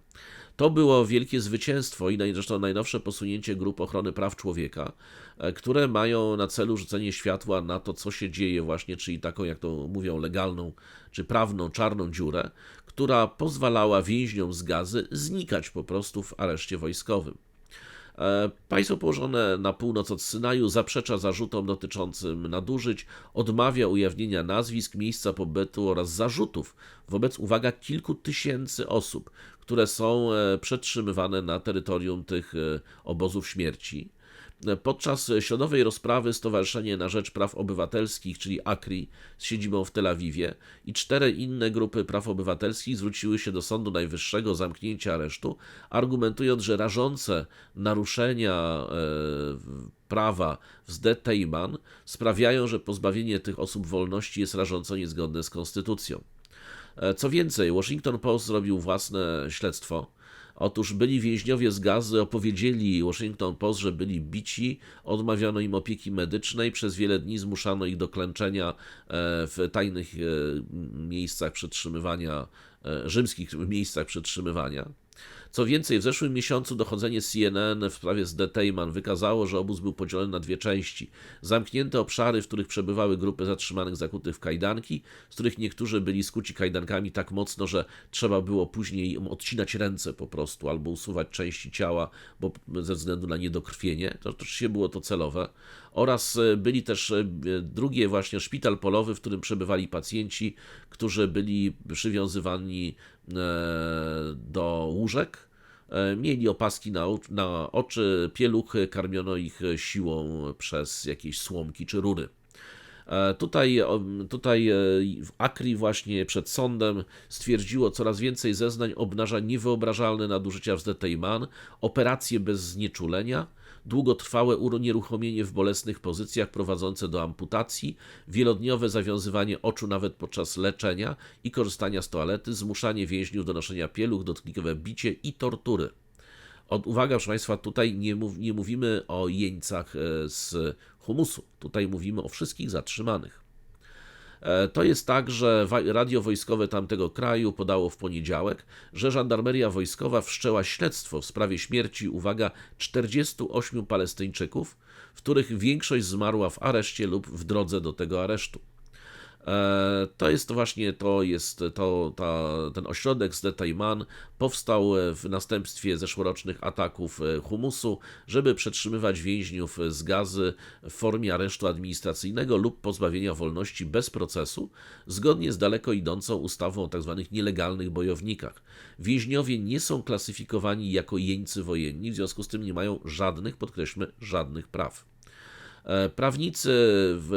To było wielkie zwycięstwo i zresztą najnowsze posunięcie grup ochrony praw człowieka, które mają na celu rzucenie światła na to, co się dzieje właśnie, czyli taką, jak to mówią, legalną czy prawną czarną dziurę, która pozwalała więźniom z Gazy znikać po prostu w areszcie wojskowym. Państwo położone na północ od Synaju zaprzecza zarzutom dotyczącym nadużyć, odmawia ujawnienia nazwisk, miejsca pobytu oraz zarzutów wobec, uwaga, kilku tysięcy osób, które są przetrzymywane na terytorium tych obozów śmierci. Podczas środowej rozprawy Stowarzyszenie na Rzecz Praw Obywatelskich, czyli ACRI, z siedzibą w Tel Awiwie, i 4 inne grupy praw obywatelskich zwróciły się do Sądu Najwyższego o zamknięcie aresztu, argumentując, że rażące naruszenia prawa w Sde-Teiman sprawiają, że pozbawienie tych osób wolności jest rażąco niezgodne z konstytucją. Co więcej, Washington Post zrobił własne śledztwo. Otóż byli więźniowie z Gazy opowiedzieli Washington Post, że byli bici, odmawiano im opieki medycznej, przez wiele dni zmuszano ich do klęczenia w tajnych miejscach przetrzymywania, rzymskich miejscach przetrzymywania. Co więcej, w zeszłym miesiącu dochodzenie CNN w sprawie Sde-Teiman wykazało, że obóz był podzielony na 2 części. Zamknięte obszary, w których przebywały grupy zatrzymanych zakutych w kajdanki, z których niektórzy byli skuci kajdankami tak mocno, że trzeba było później im odcinać ręce po prostu, albo usuwać części ciała, bo ze względu na niedokrwienie. To oczywiście było to celowe. Oraz byli też drugie właśnie szpital polowy, w którym przebywali pacjenci, którzy byli przywiązywani do łóżek, mieli opaski na oczy, pieluchy, karmiono ich siłą przez jakieś słomki czy rury. Tutaj w ACRI właśnie przed sądem stwierdziło, coraz więcej zeznań obnaża niewyobrażalne nadużycia w Sde-Teiman, operacje bez znieczulenia, długotrwałe unieruchomienie w bolesnych pozycjach prowadzące do amputacji, wielodniowe zawiązywanie oczu nawet podczas leczenia i korzystania z toalety, zmuszanie więźniów do noszenia pieluch, dotkliwe bicie i tortury. Uwaga, proszę Państwa, tutaj nie mówimy o jeńcach z humusu, tutaj mówimy o wszystkich zatrzymanych. To jest tak, że radio wojskowe tamtego kraju podało w poniedziałek, że żandarmeria wojskowa wszczęła śledztwo w sprawie śmierci, uwaga, 48 Palestyńczyków, w których większość zmarła w areszcie lub w drodze do tego aresztu. Ten ośrodek Sde-Teiman powstał w następstwie zeszłorocznych ataków humusu, żeby przetrzymywać więźniów z Gazy w formie aresztu administracyjnego lub pozbawienia wolności bez procesu, zgodnie z daleko idącą ustawą o tzw. nielegalnych bojownikach. Więźniowie nie są klasyfikowani jako jeńcy wojenni, w związku z tym nie mają żadnych, podkreślmy, żadnych praw. Prawnicy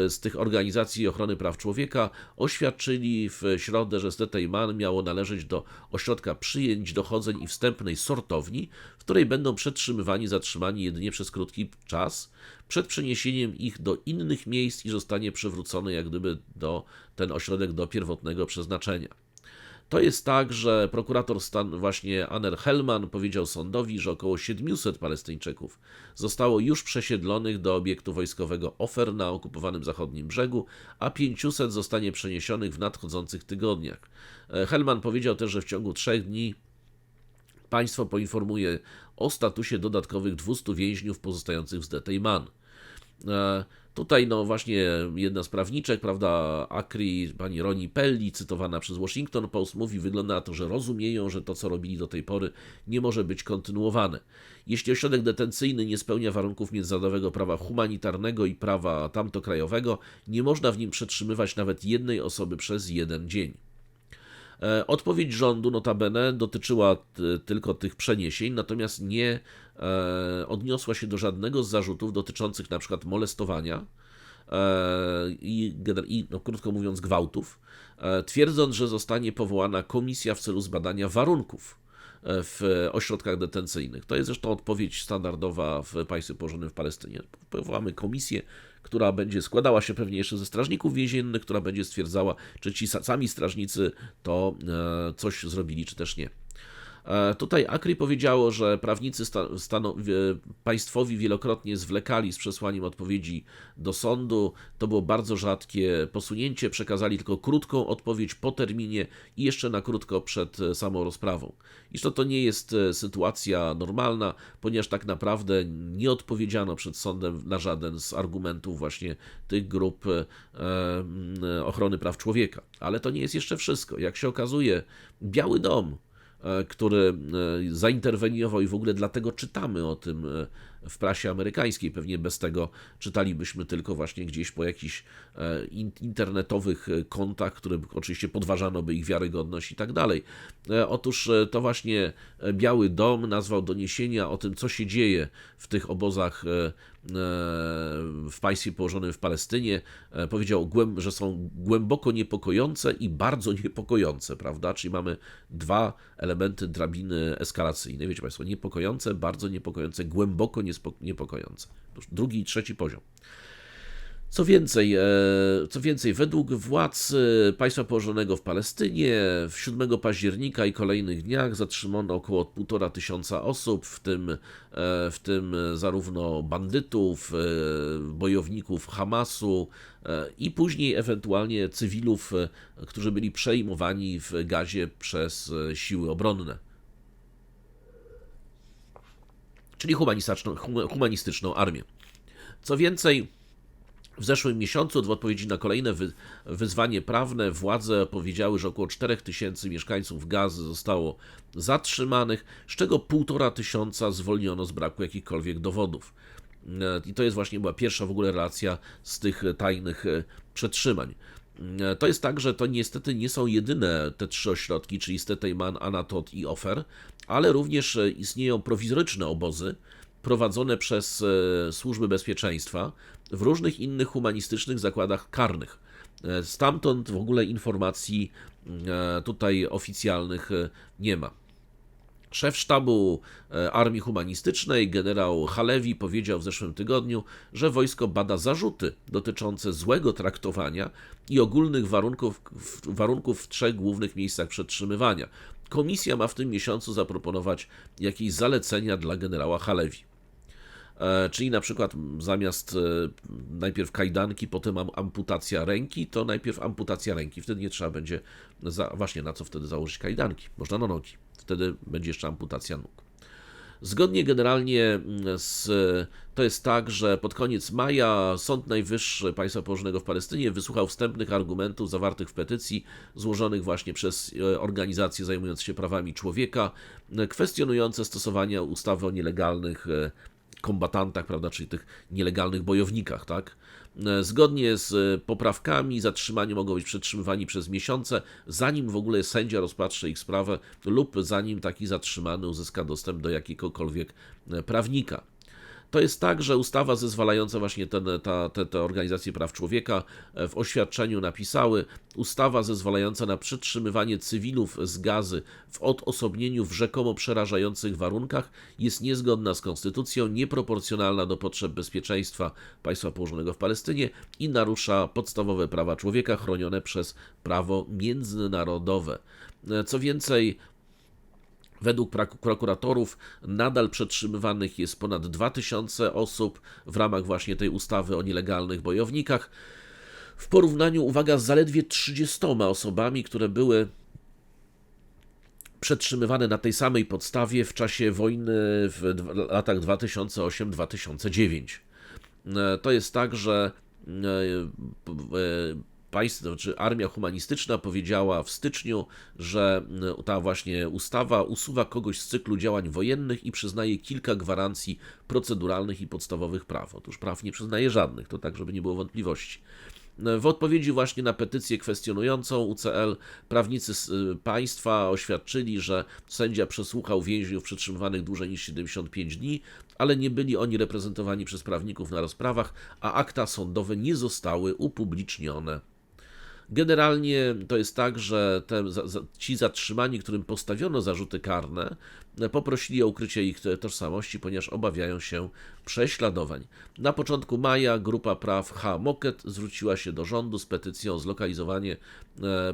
z tych organizacji ochrony praw człowieka oświadczyli w środę, że Sde-Teiman miało należeć do ośrodka przyjęć, dochodzeń i wstępnej sortowni, w której będą przetrzymywani zatrzymani jedynie przez krótki czas, przed przeniesieniem ich do innych miejsc i zostanie przywrócony jak gdyby ten ośrodek do pierwotnego przeznaczenia. To jest tak, że prokurator stanu właśnie Aner Hellman powiedział sądowi, że około 700 Palestyńczyków zostało już przesiedlonych do obiektu wojskowego Ofer na okupowanym zachodnim brzegu, a 500 zostanie przeniesionych w nadchodzących tygodniach. Hellman powiedział też, że w ciągu 3 dni państwo poinformuje o statusie dodatkowych 200 więźniów pozostających w Sde-Teiman. Tutaj właśnie jedna z prawniczek, prawda, ACRI, pani Roni Pelli, cytowana przez Washington Post, mówi, wygląda na to, że rozumieją, że to, co robili do tej pory, nie może być kontynuowane. Jeśli ośrodek detencyjny nie spełnia warunków międzynarodowego prawa humanitarnego i prawa tamtokrajowego, nie można w nim przetrzymywać nawet jednej osoby przez 1 dzień. Odpowiedź rządu notabene dotyczyła tylko tych przeniesień, natomiast nie odniosła się do żadnego z zarzutów dotyczących na przykład molestowania i krótko mówiąc gwałtów, twierdząc, że zostanie powołana komisja w celu zbadania warunków w ośrodkach detencyjnych. To jest zresztą odpowiedź standardowa w państwie położonym w Palestynie. Powołamy komisję, która będzie składała się pewnie jeszcze ze strażników więziennych, która będzie stwierdzała, czy ci sami strażnicy to coś zrobili, czy też nie. Tutaj ACRI powiedziało, że prawnicy państwowi wielokrotnie zwlekali z przesłaniem odpowiedzi do sądu. To było bardzo rzadkie posunięcie, przekazali tylko krótką odpowiedź po terminie i jeszcze na krótko przed samą rozprawą. Iż to nie jest sytuacja normalna, ponieważ tak naprawdę nie odpowiedziano przed sądem na żaden z argumentów właśnie tych grup ochrony praw człowieka. Ale to nie jest jeszcze wszystko. Jak się okazuje, Biały Dom, który zainterweniował i w ogóle dlatego czytamy o tym w prasie amerykańskiej. Pewnie bez tego czytalibyśmy tylko właśnie gdzieś po jakichś internetowych kontach, które oczywiście podważano by ich wiarygodność i tak dalej. Otóż to właśnie Biały Dom nazwał doniesienia o tym, co się dzieje w tych obozach w państwie położonym w Palestynie. Powiedział, że są głęboko niepokojące i bardzo niepokojące, prawda? Czyli mamy dwa elementy drabiny eskalacyjnej. Wiecie Państwo, niepokojące, bardzo niepokojące, głęboko niepokojące. Drugi i trzeci poziom. Co więcej, według władz państwa położonego w Palestynie 7 października i kolejnych dniach zatrzymano około 1500 osób, w tym zarówno bandytów, bojowników Hamasu i później ewentualnie cywilów, którzy byli przejmowani w Gazie przez siły obronne. Czyli humanistyczną armię. Co więcej, w zeszłym miesiącu w odpowiedzi na kolejne wyzwanie prawne władze powiedziały, że około 4000 mieszkańców Gazy zostało zatrzymanych, z czego 1500 zwolniono z braku jakichkolwiek dowodów. I to jest właśnie była pierwsza w ogóle relacja z tych tajnych przetrzymań. To jest tak, że to niestety nie są jedyne te 3 ośrodki, czyli Stetejman, Anatot i Ofer, ale również istnieją prowizoryczne obozy prowadzone przez służby bezpieczeństwa w różnych innych humanistycznych zakładach karnych. Stamtąd w ogóle informacji tutaj oficjalnych nie ma. Szef sztabu Armii Humanistycznej, generał Halevi, powiedział w zeszłym tygodniu, że wojsko bada zarzuty dotyczące złego traktowania i ogólnych warunków w 3 głównych miejscach przetrzymywania. Komisja ma w tym miesiącu zaproponować jakieś zalecenia dla generała Halevi. Czyli na przykład zamiast najpierw kajdanki, potem amputacja ręki, to najpierw amputacja ręki. Wtedy nie trzeba będzie, właśnie na co wtedy założyć kajdanki? Można na nogi. Wtedy będzie jeszcze amputacja nóg. Zgodnie generalnie to jest tak, że pod koniec maja Sąd Najwyższy Państwa Położonego w Palestynie wysłuchał wstępnych argumentów zawartych w petycji złożonych właśnie przez organizacje zajmujące się prawami człowieka, kwestionujące stosowanie ustawy o nielegalnych kombatantach, prawda, czyli tych nielegalnych bojownikach, tak? Zgodnie z poprawkami zatrzymani mogą być przetrzymywani przez miesiące, zanim w ogóle sędzia rozpatrzy ich sprawę lub zanim taki zatrzymany uzyska dostęp do jakiegokolwiek prawnika. To jest tak, że ustawa zezwalająca właśnie te organizacje praw człowieka w oświadczeniu napisały, ustawa zezwalająca na przetrzymywanie cywilów z Gazy w odosobnieniu w rzekomo przerażających warunkach jest niezgodna z konstytucją, nieproporcjonalna do potrzeb bezpieczeństwa państwa położonego w Palestynie i narusza podstawowe prawa człowieka chronione przez prawo międzynarodowe. Co więcej, według prokuratorów nadal przetrzymywanych jest ponad 2000 osób w ramach właśnie tej ustawy o nielegalnych bojownikach. W porównaniu, uwaga, z zaledwie 30 osobami, które były przetrzymywane na tej samej podstawie w czasie wojny w latach 2008-2009. To jest tak, że Armia Humanistyczna powiedziała w styczniu, że ta właśnie ustawa usuwa kogoś z cyklu działań wojennych i przyznaje kilka gwarancji proceduralnych i podstawowych praw. Otóż praw nie przyznaje żadnych, to tak, żeby nie było wątpliwości. W odpowiedzi właśnie na petycję kwestionującą UCL prawnicy państwa oświadczyli, że sędzia przesłuchał więźniów przetrzymywanych dłużej niż 75 dni, ale nie byli oni reprezentowani przez prawników na rozprawach, a akta sądowe nie zostały upublicznione. Generalnie to jest tak, że ci zatrzymani, którym postawiono zarzuty karne, poprosili o ukrycie ich tożsamości, ponieważ obawiają się prześladowań. Na początku maja grupa praw Ha-Moket zwróciła się do rządu z petycją o zlokalizowanie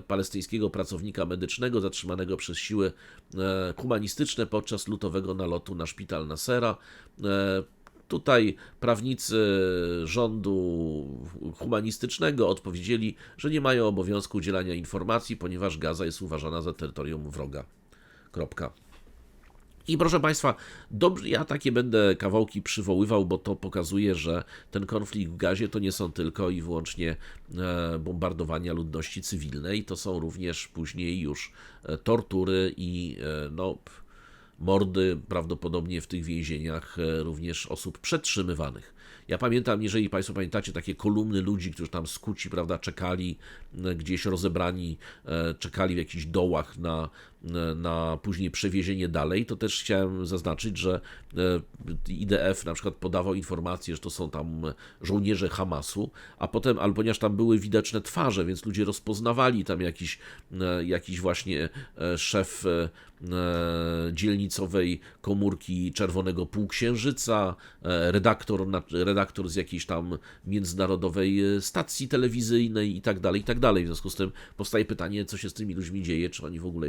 palestyńskiego pracownika medycznego zatrzymanego przez siły humanistyczne podczas lutowego nalotu na szpital Nasera. Tutaj prawnicy rządu humanistycznego odpowiedzieli, że nie mają obowiązku udzielania informacji, ponieważ Gaza jest uważana za terytorium wroga. Kropka. I proszę Państwa, dobrze, ja takie będę kawałki przywoływał, bo to pokazuje, że ten konflikt w Gazie to nie są tylko i wyłącznie bombardowania ludności cywilnej, to są również później już tortury i mordy prawdopodobnie w tych więzieniach również osób przetrzymywanych. Ja pamiętam, jeżeli Państwo pamiętacie, takie kolumny ludzi, którzy tam skuci, prawda, czekali gdzieś rozebrani, czekali w jakichś dołach na później przewiezienie dalej, to też chciałem zaznaczyć, że IDF na przykład podawał informację, że to są tam żołnierze Hamasu, a potem, albo ponieważ tam były widoczne twarze, więc ludzie rozpoznawali tam jakiś właśnie szef dzielnicowej komórki Czerwonego Półksiężyca, redaktor z jakiejś tam międzynarodowej stacji telewizyjnej i tak dalej, i tak dalej. W związku z tym powstaje pytanie, co się z tymi ludźmi dzieje, czy oni w ogóle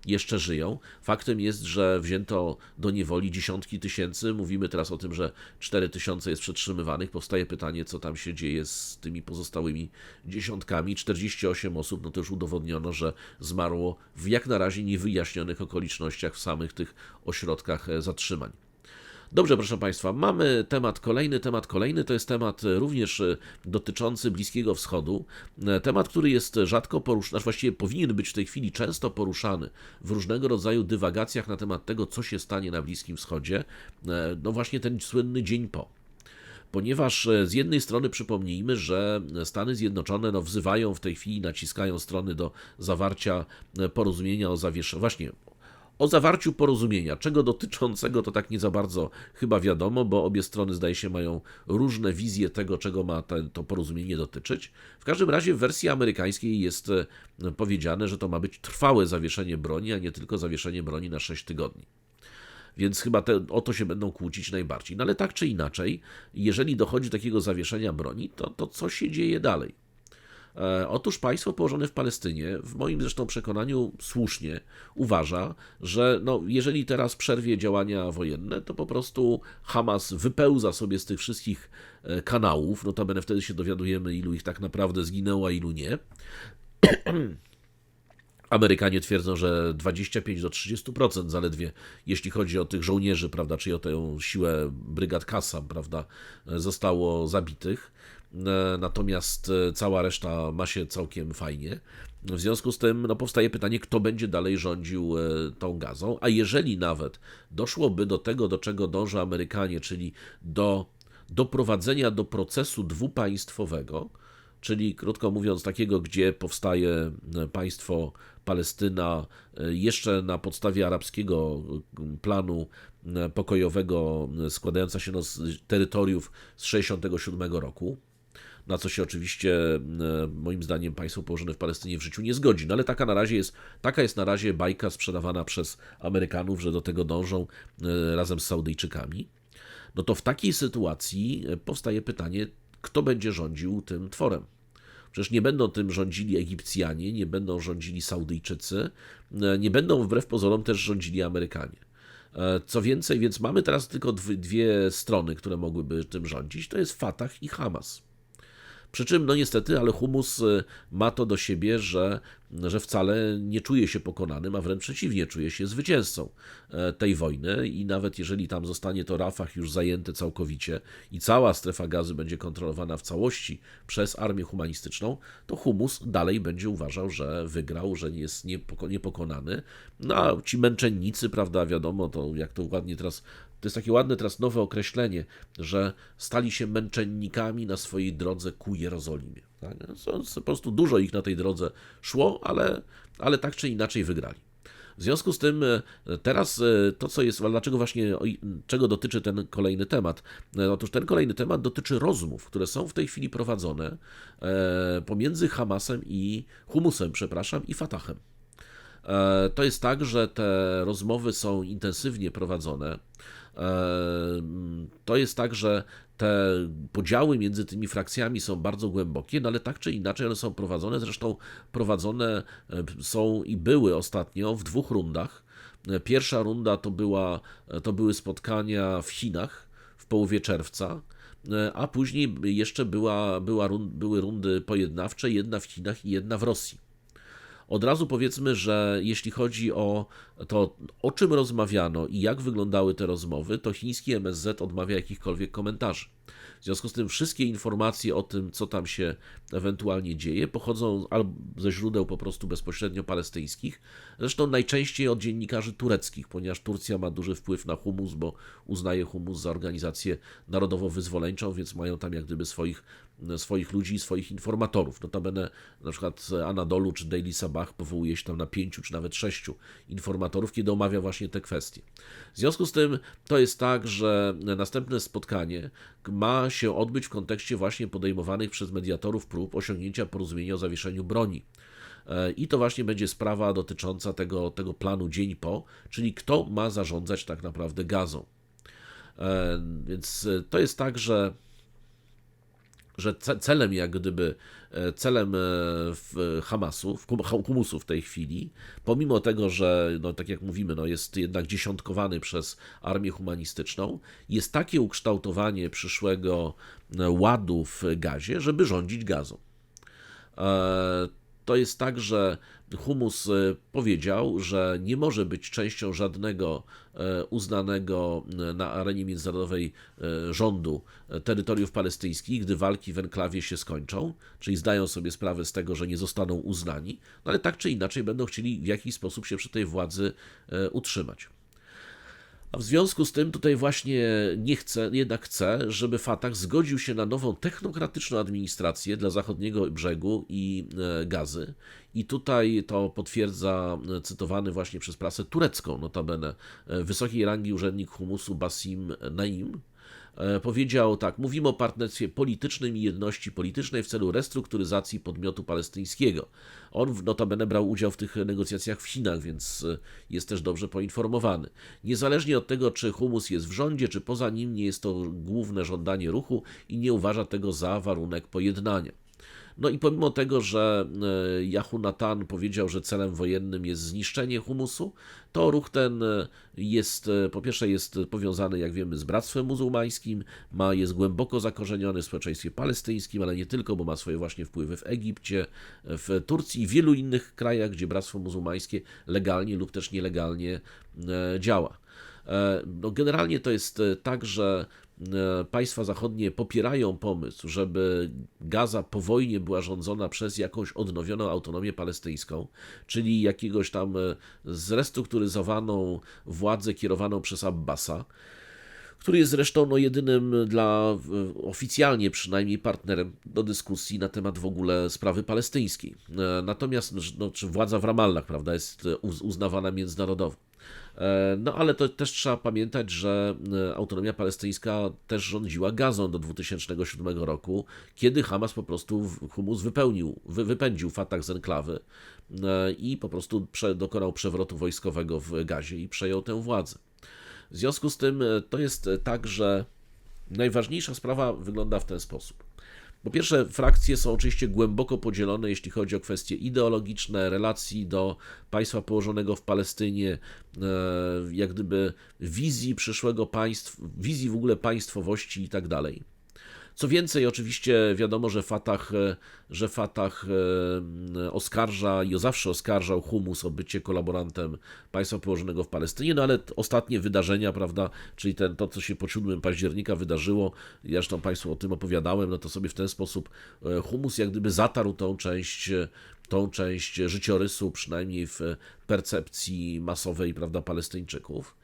jeszcze żyją. Faktem jest, że wzięto do niewoli dziesiątki tysięcy, mówimy teraz o tym, że 4000 jest przetrzymywanych, powstaje pytanie, co tam się dzieje z tymi pozostałymi dziesiątkami. 48 osób, no to już udowodniono, że zmarło w jak na razie niewyjaśnionych okolicznościach w samych tych ośrodkach zatrzymań. Dobrze, proszę Państwa, mamy temat kolejny, to jest temat również dotyczący Bliskiego Wschodu, temat, który jest rzadko poruszany, właściwie powinien być w tej chwili często poruszany w różnego rodzaju dywagacjach na temat tego, co się stanie na Bliskim Wschodzie, no właśnie ten słynny dzień po. Ponieważ z jednej strony przypomnijmy, że Stany Zjednoczone wzywają w tej chwili, naciskają strony do zawarcia porozumienia o zawarciu porozumienia, czego dotyczącego to tak nie za bardzo chyba wiadomo, bo obie strony zdaje się mają różne wizje tego, czego ma to porozumienie dotyczyć. W każdym razie w wersji amerykańskiej jest powiedziane, że to ma być trwałe zawieszenie broni, a nie tylko zawieszenie broni na 6 tygodni. Więc chyba o to się będą kłócić najbardziej. No ale tak czy inaczej, jeżeli dochodzi do takiego zawieszenia broni, to co się dzieje dalej? Otóż państwo położone w Palestynie, w moim zresztą przekonaniu słusznie, uważa, że jeżeli teraz przerwie działania wojenne, to po prostu Hamas wypełza sobie z tych wszystkich kanałów, notabene wtedy się dowiadujemy, ilu ich tak naprawdę zginęło, a ilu nie. Amerykanie twierdzą, że 25 do 30% zaledwie, jeśli chodzi o tych żołnierzy, prawda, czyli o tę siłę brygad Qassam, prawda, zostało zabitych. Natomiast cała reszta ma się całkiem fajnie. W związku z tym powstaje pytanie, kto będzie dalej rządził tą Gazą, a jeżeli nawet doszłoby do tego, do czego dążą Amerykanie, czyli do doprowadzenia do procesu dwupaństwowego, czyli krótko mówiąc takiego, gdzie powstaje państwo Palestyna jeszcze na podstawie arabskiego planu pokojowego składająca się z terytoriów z 1967 roku, na co się oczywiście moim zdaniem państwo położone w Palestynie w życiu nie zgodzi. No ale taka jest na razie bajka sprzedawana przez Amerykanów, że do tego dążą razem z Saudyjczykami. No to w takiej sytuacji powstaje pytanie, kto będzie rządził tym tworem. Przecież nie będą tym rządzili Egipcjanie, nie będą rządzili Saudyjczycy, nie będą wbrew pozorom też rządzili Amerykanie. Co więcej, więc mamy teraz tylko dwie strony, które mogłyby tym rządzić, to jest Fatah i Hamas. Przy czym, niestety, ale Humus ma to do siebie, że wcale nie czuje się pokonanym, a wręcz przeciwnie, czuje się zwycięzcą tej wojny i nawet jeżeli tam zostanie to Rafah już zajęte całkowicie i cała strefa Gazy będzie kontrolowana w całości przez armię humanistyczną, to Humus dalej będzie uważał, że wygrał, że jest niepokonany. No a ci męczennicy, prawda, wiadomo, to jak to ładnie teraz, to jest takie ładne teraz nowe określenie, że stali się męczennikami na swojej drodze ku Jerozolimie. Tak? Po prostu dużo ich na tej drodze szło, ale tak czy inaczej wygrali. W związku z tym teraz to, co jest, dlaczego właśnie, czego dotyczy ten kolejny temat? Otóż ten kolejny temat dotyczy rozmów, które są w tej chwili prowadzone pomiędzy Hamasem i Humusem, przepraszam, i Fatahem. To jest tak, że te rozmowy są intensywnie prowadzone. To jest tak, że te podziały między tymi frakcjami są bardzo głębokie, no ale tak czy inaczej one są prowadzone. Zresztą prowadzone są i były ostatnio w 2 rundach. Pierwsza runda to były spotkania w Chinach w połowie czerwca, a później jeszcze były rundy pojednawcze, jedna w Chinach i jedna w Rosji. Od razu powiedzmy, że jeśli chodzi o to, o czym rozmawiano i jak wyglądały te rozmowy, to chiński MSZ odmawia jakichkolwiek komentarzy. W związku z tym wszystkie informacje o tym, co tam się ewentualnie dzieje, pochodzą albo ze źródeł po prostu bezpośrednio palestyńskich, zresztą najczęściej od dziennikarzy tureckich, ponieważ Turcja ma duży wpływ na Humus, bo uznaje Humus za organizację narodowo-wyzwoleńczą, więc mają tam jak gdyby swoich ludzi i swoich informatorów. Notabene na przykład Anadolu czy Daily Sabah powołuje się tam na 5 czy nawet 6 informatorów, kiedy omawia właśnie te kwestie. W związku z tym to jest tak, że następne spotkanie ma się odbyć w kontekście właśnie podejmowanych przez mediatorów prób osiągnięcia porozumienia o zawieszeniu broni. I to właśnie będzie sprawa dotycząca tego planu dzień po, czyli kto ma zarządzać tak naprawdę Gazą. Więc to jest tak, że celem jak gdyby, Hamasu, Humusu w tej chwili, pomimo tego, że no, tak jak mówimy, no, jest jednak dziesiątkowany przez armię humanistyczną, jest takie ukształtowanie przyszłego ładu w Gazie, żeby rządzić Gazą. To jest tak, że Humus powiedział, że nie może być częścią żadnego uznanego na arenie międzynarodowej rządu terytoriów palestyńskich, gdy walki w enklawie się skończą, czyli zdają sobie sprawę z tego, że nie zostaną uznani, no ale tak czy inaczej będą chcieli w jakiś sposób się przy tej władzy utrzymać. A w związku z tym tutaj właśnie jednak chce, żeby Fatah zgodził się na nową technokratyczną administrację dla zachodniego brzegu i Gazy. I tutaj to potwierdza cytowany właśnie przez prasę turecką, notabene, wysokiej rangi urzędnik Humusu Basim Naim. Powiedział tak: mówimy o partnerstwie politycznym i jedności politycznej w celu restrukturyzacji podmiotu palestyńskiego. On notabene brał udział w tych negocjacjach w Chinach, więc jest też dobrze poinformowany. Niezależnie od tego, czy Humus jest w rządzie, czy poza nim, nie jest to główne żądanie ruchu i nie uważa tego za warunek pojednania. No i pomimo tego, że Jehonatan powiedział, że celem wojennym jest zniszczenie Humusu, to ruch ten po pierwsze jest powiązany, jak wiemy, z Bractwem Muzułmańskim, jest głęboko zakorzeniony w społeczeństwie palestyńskim, ale nie tylko, bo ma swoje właśnie wpływy w Egipcie, w Turcji i wielu innych krajach, gdzie Bractwo Muzułmańskie legalnie lub też nielegalnie działa. No generalnie to jest tak, że państwa zachodnie popierają pomysł, żeby Gaza po wojnie była rządzona przez jakąś odnowioną autonomię palestyńską, czyli jakiegoś tam zrestrukturyzowaną władzę kierowaną przez Abbasa, który jest zresztą jedynym oficjalnie przynajmniej partnerem do dyskusji na temat w ogóle sprawy palestyńskiej. Natomiast czy władza w Ramallah, prawda, jest uznawana międzynarodowo. No ale to też trzeba pamiętać, że autonomia palestyńska też rządziła Gazą do 2007 roku, kiedy Hamas po prostu Humus wypędził Fatah z enklawy i po prostu dokonał przewrotu wojskowego w Gazie i przejął tę władzę. W związku z tym to jest tak, że najważniejsza sprawa wygląda w ten sposób. Po pierwsze, frakcje są oczywiście głęboko podzielone, jeśli chodzi o kwestie ideologiczne, relacji do państwa położonego w Palestynie, jak gdyby wizji przyszłego państwa, wizji w ogóle państwowości i tak dalej. Co więcej, oczywiście wiadomo, że Fatah oskarża i zawsze oskarżał Humus o bycie kolaborantem państwa położonego w Palestynie, no ale ostatnie wydarzenia, prawda, czyli to, co się po 7 października wydarzyło, ja zresztą Państwu o tym opowiadałem, no to sobie w ten sposób Humus jak gdyby zatarł tą część życiorysu, przynajmniej w percepcji masowej, prawda, Palestyńczyków.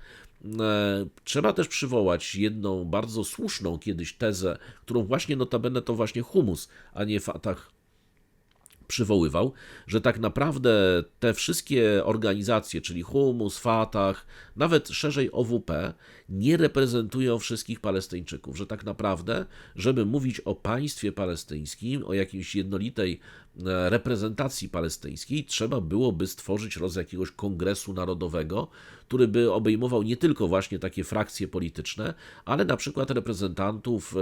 Trzeba też przywołać jedną bardzo słuszną kiedyś tezę, którą właśnie notabene to właśnie Humus, a nie Fatah przywoływał, że tak naprawdę te wszystkie organizacje, czyli Humus, Fatah, nawet szerzej OWP, nie reprezentują wszystkich Palestyńczyków, że tak naprawdę, żeby mówić o państwie palestyńskim, o jakiejś jednolitej reprezentacji palestyńskiej, trzeba byłoby stworzyć rodzaj jakiegoś kongresu narodowego, który by obejmował nie tylko właśnie takie frakcje polityczne, ale na przykład reprezentantów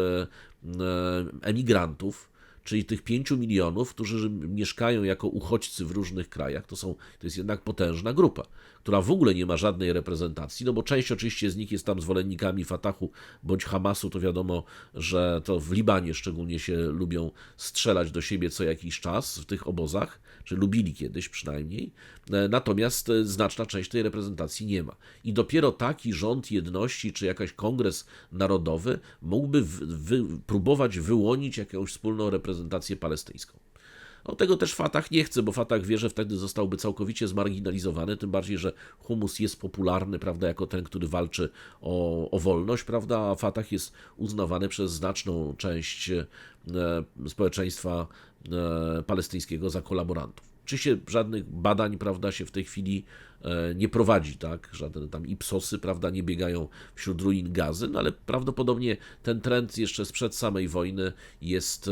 emigrantów, czyli tych 5 milionów, którzy mieszkają jako uchodźcy w różnych krajach. To jest jednak potężna grupa, która w ogóle nie ma żadnej reprezentacji, no bo część oczywiście z nich jest tam zwolennikami Fatahu bądź Hamasu, to wiadomo, że to w Libanie szczególnie się lubią strzelać do siebie co jakiś czas w tych obozach, czy lubili kiedyś przynajmniej, natomiast znaczna część tej reprezentacji nie ma. I dopiero taki rząd jedności, czy jakaś kongres narodowy mógłby próbować wyłonić jakąś wspólną reprezentację palestyńską. No, tego też Fatah nie chce, bo Fatah wie, że wtedy zostałby całkowicie zmarginalizowany, tym bardziej, że Humus jest popularny, prawda, jako ten, który walczy o wolność, prawda, a Fatah jest uznawany przez znaczną część społeczeństwa palestyńskiego za kolaborantów. Oczywiście żadnych badań, prawda, się w tej chwili nie prowadzi, tak? Żadne tam Ipsosy, prawda, nie biegają wśród ruin Gazy, no ale prawdopodobnie ten trend jeszcze sprzed samej wojny jest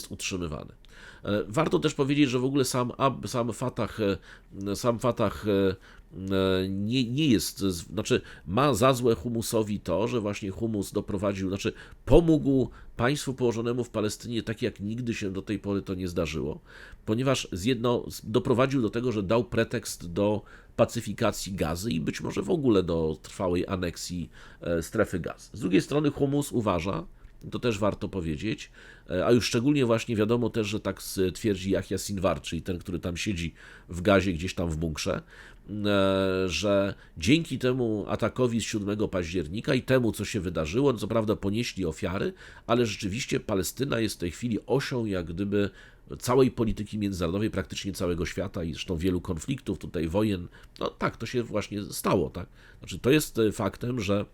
utrzymywany. Warto też powiedzieć, że w ogóle sam Fatah nie jest, znaczy ma za złe Humusowi to, że właśnie Humus pomógł państwu położonemu w Palestynie tak jak nigdy się do tej pory to nie zdarzyło, ponieważ doprowadził do tego, że dał pretekst do pacyfikacji Gazy i być może w ogóle do trwałej aneksji strefy Gazy. Z drugiej strony Humus uważa, to też warto powiedzieć, a już szczególnie właśnie wiadomo też, że tak twierdzi Jahja Sinwar, czyli ten, który tam siedzi w Gazie, gdzieś tam w bunkrze, że dzięki temu atakowi z 7 października i temu, co się wydarzyło, no co prawda ponieśli ofiary, ale rzeczywiście Palestyna jest w tej chwili osią jak gdyby całej polityki międzynarodowej, praktycznie całego świata i zresztą wielu konfliktów, tutaj wojen. No tak, to się właśnie stało, tak. Znaczy to jest faktem, że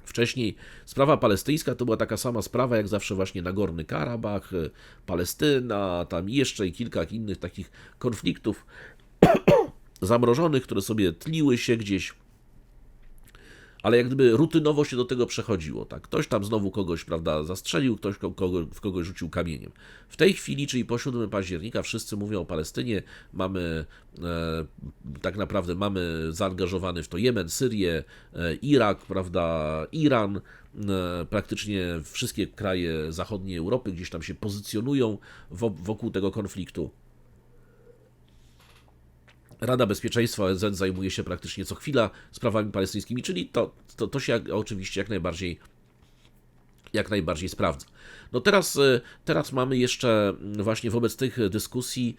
wcześniej sprawa palestyńska to była taka sama sprawa jak zawsze właśnie Nagorny Karabach, Palestyna, tam jeszcze i kilka innych takich konfliktów zamrożonych, które sobie tliły się gdzieś, ale jak gdyby rutynowo się do tego przechodziło. Tak? Ktoś tam znowu kogoś, prawda, zastrzelił, ktoś w kogoś rzucił kamieniem. W tej chwili, czyli po 7 października, wszyscy mówią o Palestynie, tak naprawdę mamy zaangażowany w to Jemen, Syrię, Irak, prawda, Iran, praktycznie wszystkie kraje zachodniej Europy gdzieś tam się pozycjonują wokół tego konfliktu. Rada Bezpieczeństwa ONZ zajmuje się praktycznie co chwila sprawami palestyńskimi, czyli to się oczywiście jak najbardziej sprawdza. No teraz mamy jeszcze właśnie wobec tych dyskusji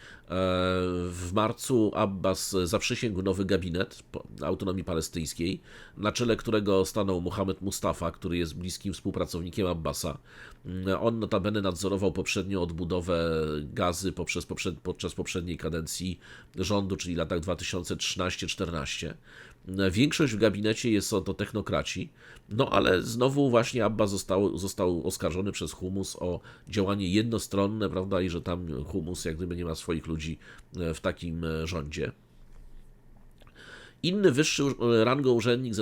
w marcu Abbas zaprzysięgł nowy gabinet autonomii palestyńskiej, na czele którego stanął Mohamed Mustafa, który jest bliskim współpracownikiem Abbasa. On notabene nadzorował poprzednią odbudowę Gazy podczas poprzedniej kadencji rządu, czyli latach 2013-14. Większość w gabinecie jest to technokraci, no ale znowu właśnie Abbas został oskarżony przez Humus o działanie jednostronne, prawda, i że tam Humus jak gdyby nie ma swoich ludzi w takim rządzie. Inny wyższy rangą urzędnik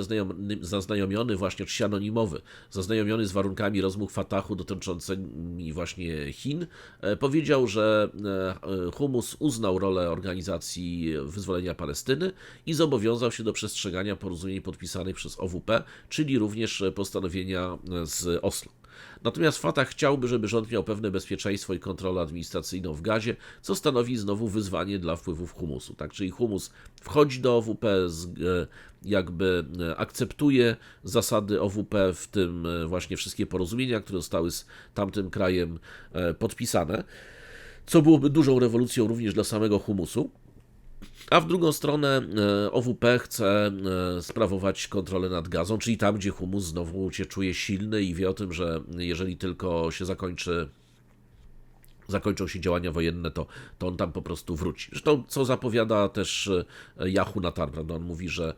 zaznajomiony właśnie, czy anonimowy, zaznajomiony z warunkami rozmów Fatahu dotyczącymi właśnie Chin, powiedział, że Humus uznał rolę Organizacji Wyzwolenia Palestyny i zobowiązał się do przestrzegania porozumień podpisanych przez OWP, czyli również postanowienia z Oslo. Natomiast Fatah chciałby, żeby rząd miał pewne bezpieczeństwo i kontrolę administracyjną w Gazie, co stanowi znowu wyzwanie dla wpływów Humusu. Tak? Czyli Humus wchodzi do OWP, jakby akceptuje zasady OWP, w tym właśnie wszystkie porozumienia, które zostały z tamtym krajem podpisane, co byłoby dużą rewolucją również dla samego Humusu. A w drugą stronę OWP chce sprawować kontrolę nad Gazą, czyli tam, gdzie Humus znowu się czuje silny i wie o tym, że jeżeli tylko się zakończy zakończą się działania wojenne, to on tam po prostu wróci. Zresztą, co zapowiada też Yahoo Natan, prawda? On mówi, że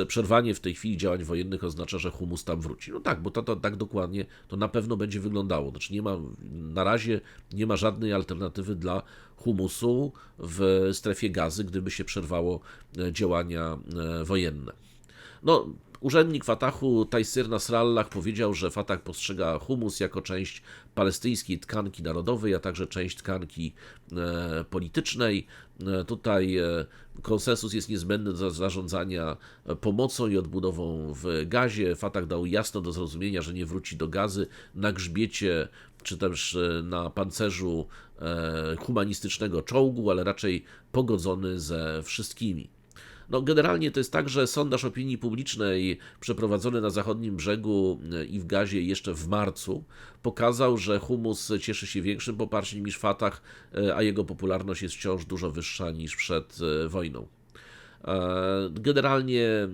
przerwanie w tej chwili działań wojennych oznacza, że humus tam wróci. No tak, bo to tak dokładnie to na pewno będzie wyglądało. Znaczy na razie nie ma żadnej alternatywy dla humusu w strefie Gazy, gdyby się przerwało działania wojenne. No, urzędnik Fatahu Taysir Nasrallah powiedział, że Fatah postrzega humus jako część palestyńskiej tkanki narodowej, a także część tkanki politycznej. Tutaj konsensus jest niezbędny do zarządzania pomocą i odbudową w Gazie. Fatah dał jasno do zrozumienia, że nie wróci do Gazy na grzbiecie czy też na pancerzu humanistycznego czołgu, ale raczej pogodzony ze wszystkimi. No, generalnie to jest tak, że sondaż opinii publicznej przeprowadzony na zachodnim brzegu i w Gazie jeszcze w marcu pokazał, że humus cieszy się większym poparciem niż Fatah, a jego popularność jest wciąż dużo wyższa niż przed wojną. Generalnie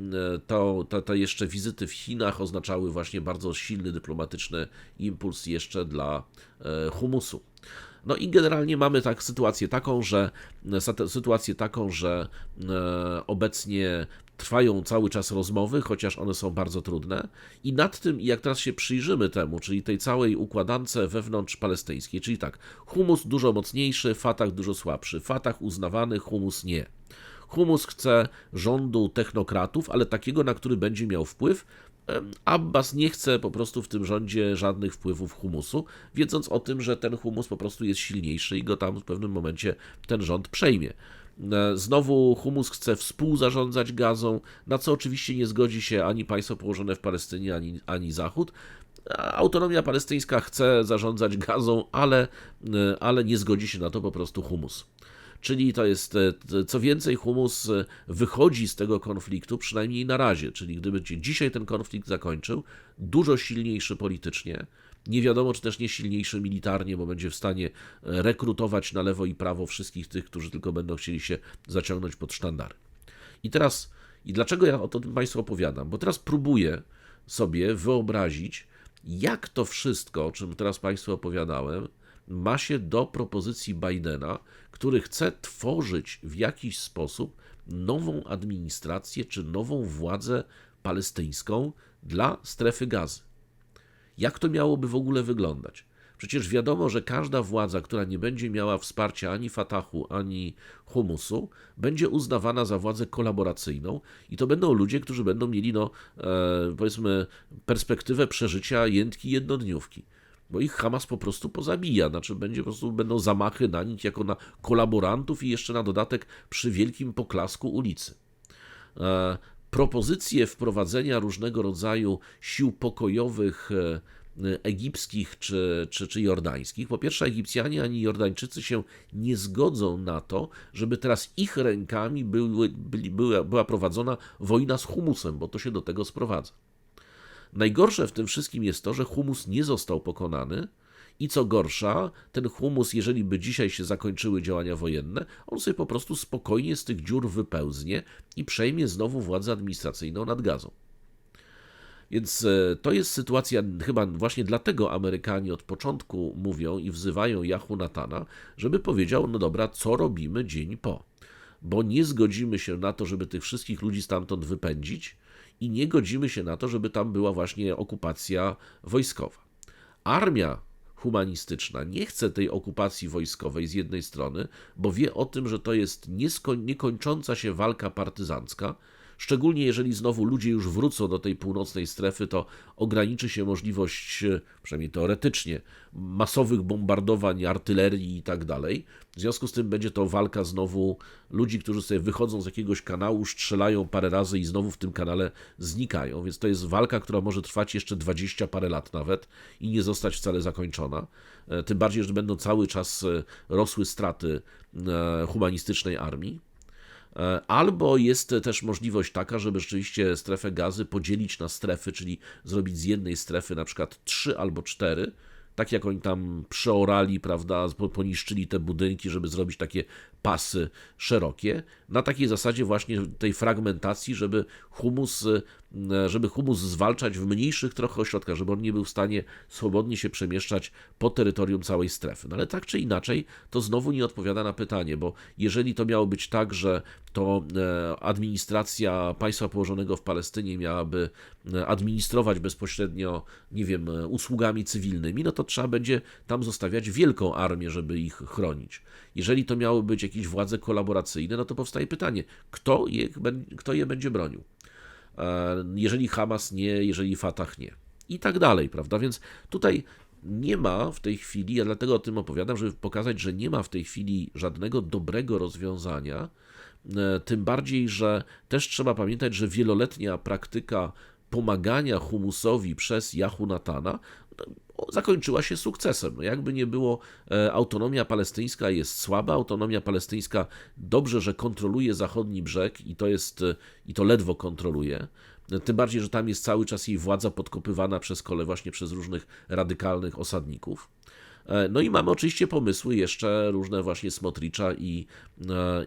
te jeszcze wizyty w Chinach oznaczały właśnie bardzo silny dyplomatyczny impuls jeszcze dla humusu. No i generalnie mamy sytuację taką, że obecnie trwają cały czas rozmowy, chociaż one są bardzo trudne. I nad tym, jak teraz się przyjrzymy temu, czyli tej całej układance wewnątrz palestyńskiej, czyli tak, humus dużo mocniejszy, Fatah dużo słabszy, Fatah uznawany, humus nie. Humus chce rządu technokratów, ale takiego, na który będzie miał wpływ. Abbas nie chce po prostu w tym rządzie żadnych wpływów humusu, wiedząc o tym, że ten humus po prostu jest silniejszy i go tam w pewnym momencie ten rząd przejmie. Znowu humus chce współzarządzać Gazą, na co oczywiście nie zgodzi się ani państwo położone w Palestynie, ani Zachód. Autonomia palestyńska chce zarządzać Gazą, ale nie zgodzi się na to po prostu humus. Czyli to jest, co więcej, humus wychodzi z tego konfliktu, przynajmniej na razie, czyli gdyby się dzisiaj ten konflikt zakończył, dużo silniejszy politycznie, nie wiadomo czy też nie silniejszy militarnie, bo będzie w stanie rekrutować na lewo i prawo wszystkich tych, którzy tylko będą chcieli się zaciągnąć pod sztandary. I dlaczego ja o tym Państwu opowiadam? Bo teraz próbuję sobie wyobrazić, jak to wszystko, o czym teraz Państwu opowiadałem, ma się do propozycji Bidena, który chce tworzyć w jakiś sposób nową administrację czy nową władzę palestyńską dla strefy Gazy. Jak to miałoby w ogóle wyglądać? Przecież wiadomo, że każda władza, która nie będzie miała wsparcia ani Fatahu, ani humusu, będzie uznawana za władzę kolaboracyjną i to będą ludzie, którzy będą mieli, powiedzmy, perspektywę przeżycia jętki jednodniówki. Bo ich Hamas po prostu pozabija, będą zamachy na nich jako na kolaborantów i jeszcze na dodatek przy wielkim poklasku ulicy. Propozycje wprowadzenia różnego rodzaju sił pokojowych egipskich czy jordańskich. Po pierwsze, Egipcjanie ani Jordańczycy się nie zgodzą na to, żeby teraz ich rękami była prowadzona wojna z humusem, bo to się do tego sprowadza. Najgorsze w tym wszystkim jest to, że humus nie został pokonany i co gorsza, ten humus, jeżeli by dzisiaj się zakończyły działania wojenne, on sobie po prostu spokojnie z tych dziur wypełznie i przejmie znowu władzę administracyjną nad Gazą. Więc to jest sytuacja, chyba właśnie dlatego Amerykanie od początku mówią i wzywają Yahoo Natana, żeby powiedział, no dobra, co robimy dzień po. Bo nie zgodzimy się na to, żeby tych wszystkich ludzi stamtąd wypędzić i nie godzimy się na to, żeby tam była właśnie okupacja wojskowa. Armia humanistyczna nie chce tej okupacji wojskowej z jednej strony, bo wie o tym, że to jest niekończąca się walka partyzancka, szczególnie jeżeli znowu ludzie już wrócą do tej północnej strefy, to ograniczy się możliwość, przynajmniej teoretycznie, masowych bombardowań artylerii i tak dalej. W związku z tym będzie to walka znowu ludzi, którzy sobie wychodzą z jakiegoś kanału, strzelają parę razy i znowu w tym kanale znikają. Więc to jest walka, która może trwać jeszcze 20 parę lat nawet i nie zostać wcale zakończona. Tym bardziej, że będą cały czas rosły straty humanistycznej armii. Albo jest też możliwość taka, żeby rzeczywiście strefę Gazy podzielić na strefy, czyli zrobić z jednej strefy na przykład 3 albo 4, tak jak oni tam przeorali, prawda, poniszczyli te budynki, żeby zrobić takie pasy szerokie, na takiej zasadzie właśnie tej fragmentacji, żeby humus zwalczać w mniejszych trochę ośrodkach, żeby on nie był w stanie swobodnie się przemieszczać po terytorium całej strefy. No ale tak czy inaczej, to znowu nie odpowiada na pytanie, bo jeżeli to miało być tak, że to administracja państwa położonego w Palestynie miałaby administrować bezpośrednio, nie wiem, usługami cywilnymi, no to trzeba będzie tam zostawiać wielką armię, żeby ich chronić. Jeżeli to miały być jakieś władze kolaboracyjne, no to powstaje pytanie, kto je będzie bronił? Jeżeli Hamas nie, jeżeli Fatah nie. I tak dalej, prawda? Więc tutaj nie ma w tej chwili, ja dlatego o tym opowiadam, żeby pokazać, że nie ma w tej chwili żadnego dobrego rozwiązania, tym bardziej, że też trzeba pamiętać, że wieloletnia praktyka pomagania humusowi przez Jehonatana zakończyła się sukcesem. No jakby nie było, autonomia palestyńska jest słaba, autonomia palestyńska dobrze, że kontroluje zachodni brzeg i to ledwo kontroluje. Tym bardziej, że tam jest cały czas jej władza podkopywana właśnie przez różnych radykalnych osadników. No i mamy oczywiście pomysły jeszcze różne właśnie Smotricza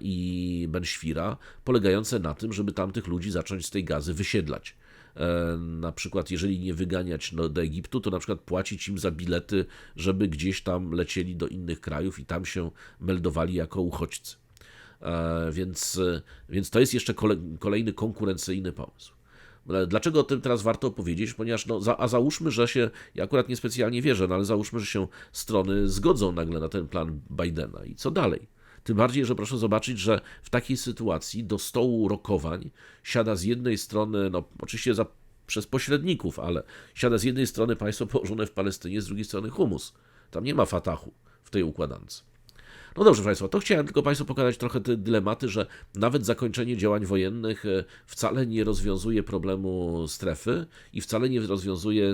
i Ben-Świra, polegające na tym, żeby tamtych ludzi zacząć z tej Gazy wysiedlać. Na przykład, jeżeli nie wyganiać do Egiptu, to na przykład płacić im za bilety, żeby gdzieś tam lecieli do innych krajów i tam się meldowali jako uchodźcy. Więc to jest jeszcze kolejny konkurencyjny pomysł. Dlaczego o tym teraz warto powiedzieć? Ponieważ, załóżmy, że się, ja akurat niespecjalnie wierzę, ale załóżmy, że się strony zgodzą nagle na ten plan Bidena i co dalej? Tym bardziej, że proszę zobaczyć, że w takiej sytuacji do stołu rokowań siada z jednej strony, oczywiście przez pośredników, ale siada z jednej strony państwo położone w Palestynie, z drugiej strony humus. Tam nie ma Fatahu w tej układance. No dobrze, Państwo, to chciałem tylko Państwu pokazać trochę te dylematy, że nawet zakończenie działań wojennych wcale nie rozwiązuje problemu strefy i wcale nie rozwiązuje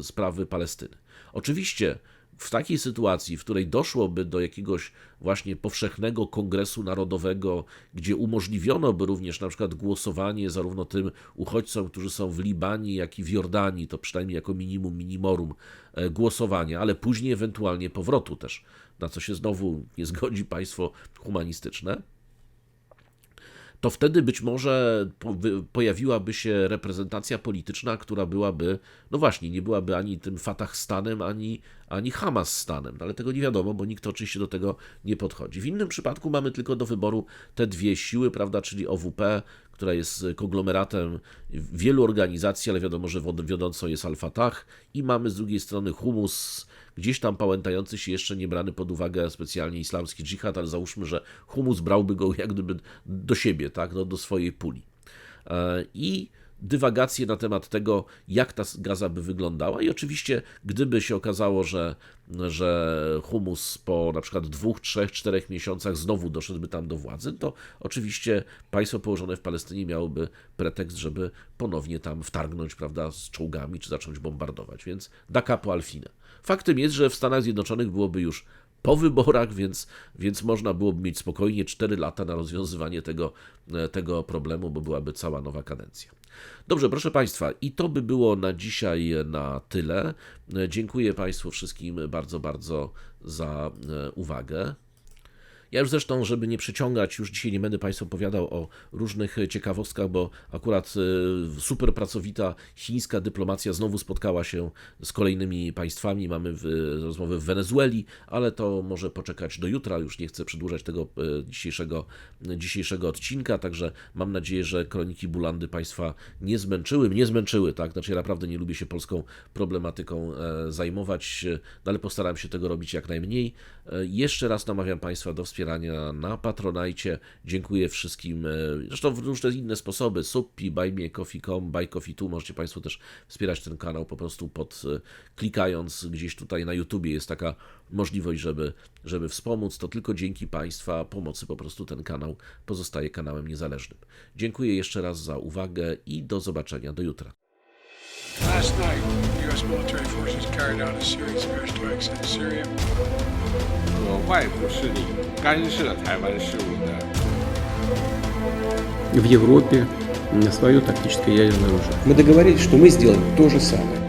sprawy Palestyny. Oczywiście w takiej sytuacji, w której doszłoby do jakiegoś właśnie powszechnego kongresu narodowego, gdzie umożliwiono by również na przykład głosowanie zarówno tym uchodźcom, którzy są w Libanie, jak i w Jordanii, to przynajmniej jako minimorum głosowania, ale później ewentualnie powrotu też, na co się znowu nie zgodzi państwo humanistyczne, to wtedy być może pojawiłaby się reprezentacja polityczna, która byłaby, no właśnie, nie byłaby ani tym Fatah stanem, ani Hamas stanem, ale tego nie wiadomo, bo nikt oczywiście do tego nie podchodzi. W innym przypadku mamy tylko do wyboru te dwie siły, prawda, czyli OWP, która jest konglomeratem wielu organizacji, ale wiadomo, że wiodącą jest Al-Fatah, i mamy z drugiej strony humus, gdzieś tam pałętający się, jeszcze nie brany pod uwagę specjalnie islamski dżihad, ale załóżmy, że humus brałby go jak gdyby do siebie, tak, do swojej puli. I dywagacje na temat tego, jak ta Gaza by wyglądała, i oczywiście gdyby się okazało, że humus po na przykład 2, 3, 4 miesiącach znowu doszedłby tam do władzy, to oczywiście państwo położone w Palestynie miałoby pretekst, żeby ponownie tam wtargnąć, prawda, z czołgami, czy zacząć bombardować, więc da capo al fine. Faktem jest, że w Stanach Zjednoczonych byłoby już po wyborach, więc można byłoby mieć spokojnie 4 lata na rozwiązywanie tego problemu, bo byłaby cała nowa kadencja. Dobrze, proszę Państwa, i to by było na dzisiaj na tyle. Dziękuję Państwu wszystkim bardzo, bardzo za uwagę. Ja już zresztą, żeby nie przeciągać, już dzisiaj nie będę Państwu opowiadał o różnych ciekawostkach, bo akurat super pracowita chińska dyplomacja znowu spotkała się z kolejnymi państwami. Mamy rozmowy w Wenezueli, ale to może poczekać do jutra. Już nie chcę przedłużać tego dzisiejszego odcinka, także mam nadzieję, że Kroniki Bulandy Państwa nie zmęczyły. Mnie zmęczyły, tak? Znaczy ja naprawdę nie lubię się polską problematyką zajmować, ale postaram się tego robić jak najmniej. Jeszcze raz namawiam Państwa do wspierania na Patronite. Dziękuję wszystkim. Zresztą w różne inne sposoby. Suppi, buymeacoffee.com, buycoffee.tu. Możecie Państwo też wspierać ten kanał po prostu klikając gdzieś tutaj na YouTubie. Jest taka możliwość, żeby wspomóc. To tylko dzięki Państwa pomocy po prostu ten kanał pozostaje kanałem niezależnym. Dziękuję jeszcze raz za uwagę i do zobaczenia do jutra. Last night, U.S. military forces carried out a series of airstrikes in Syria. 外部势力干涉台湾事务的 в Европе свое тактическое ядерное оружие. Мы договорились, что мы сделаем то же самое.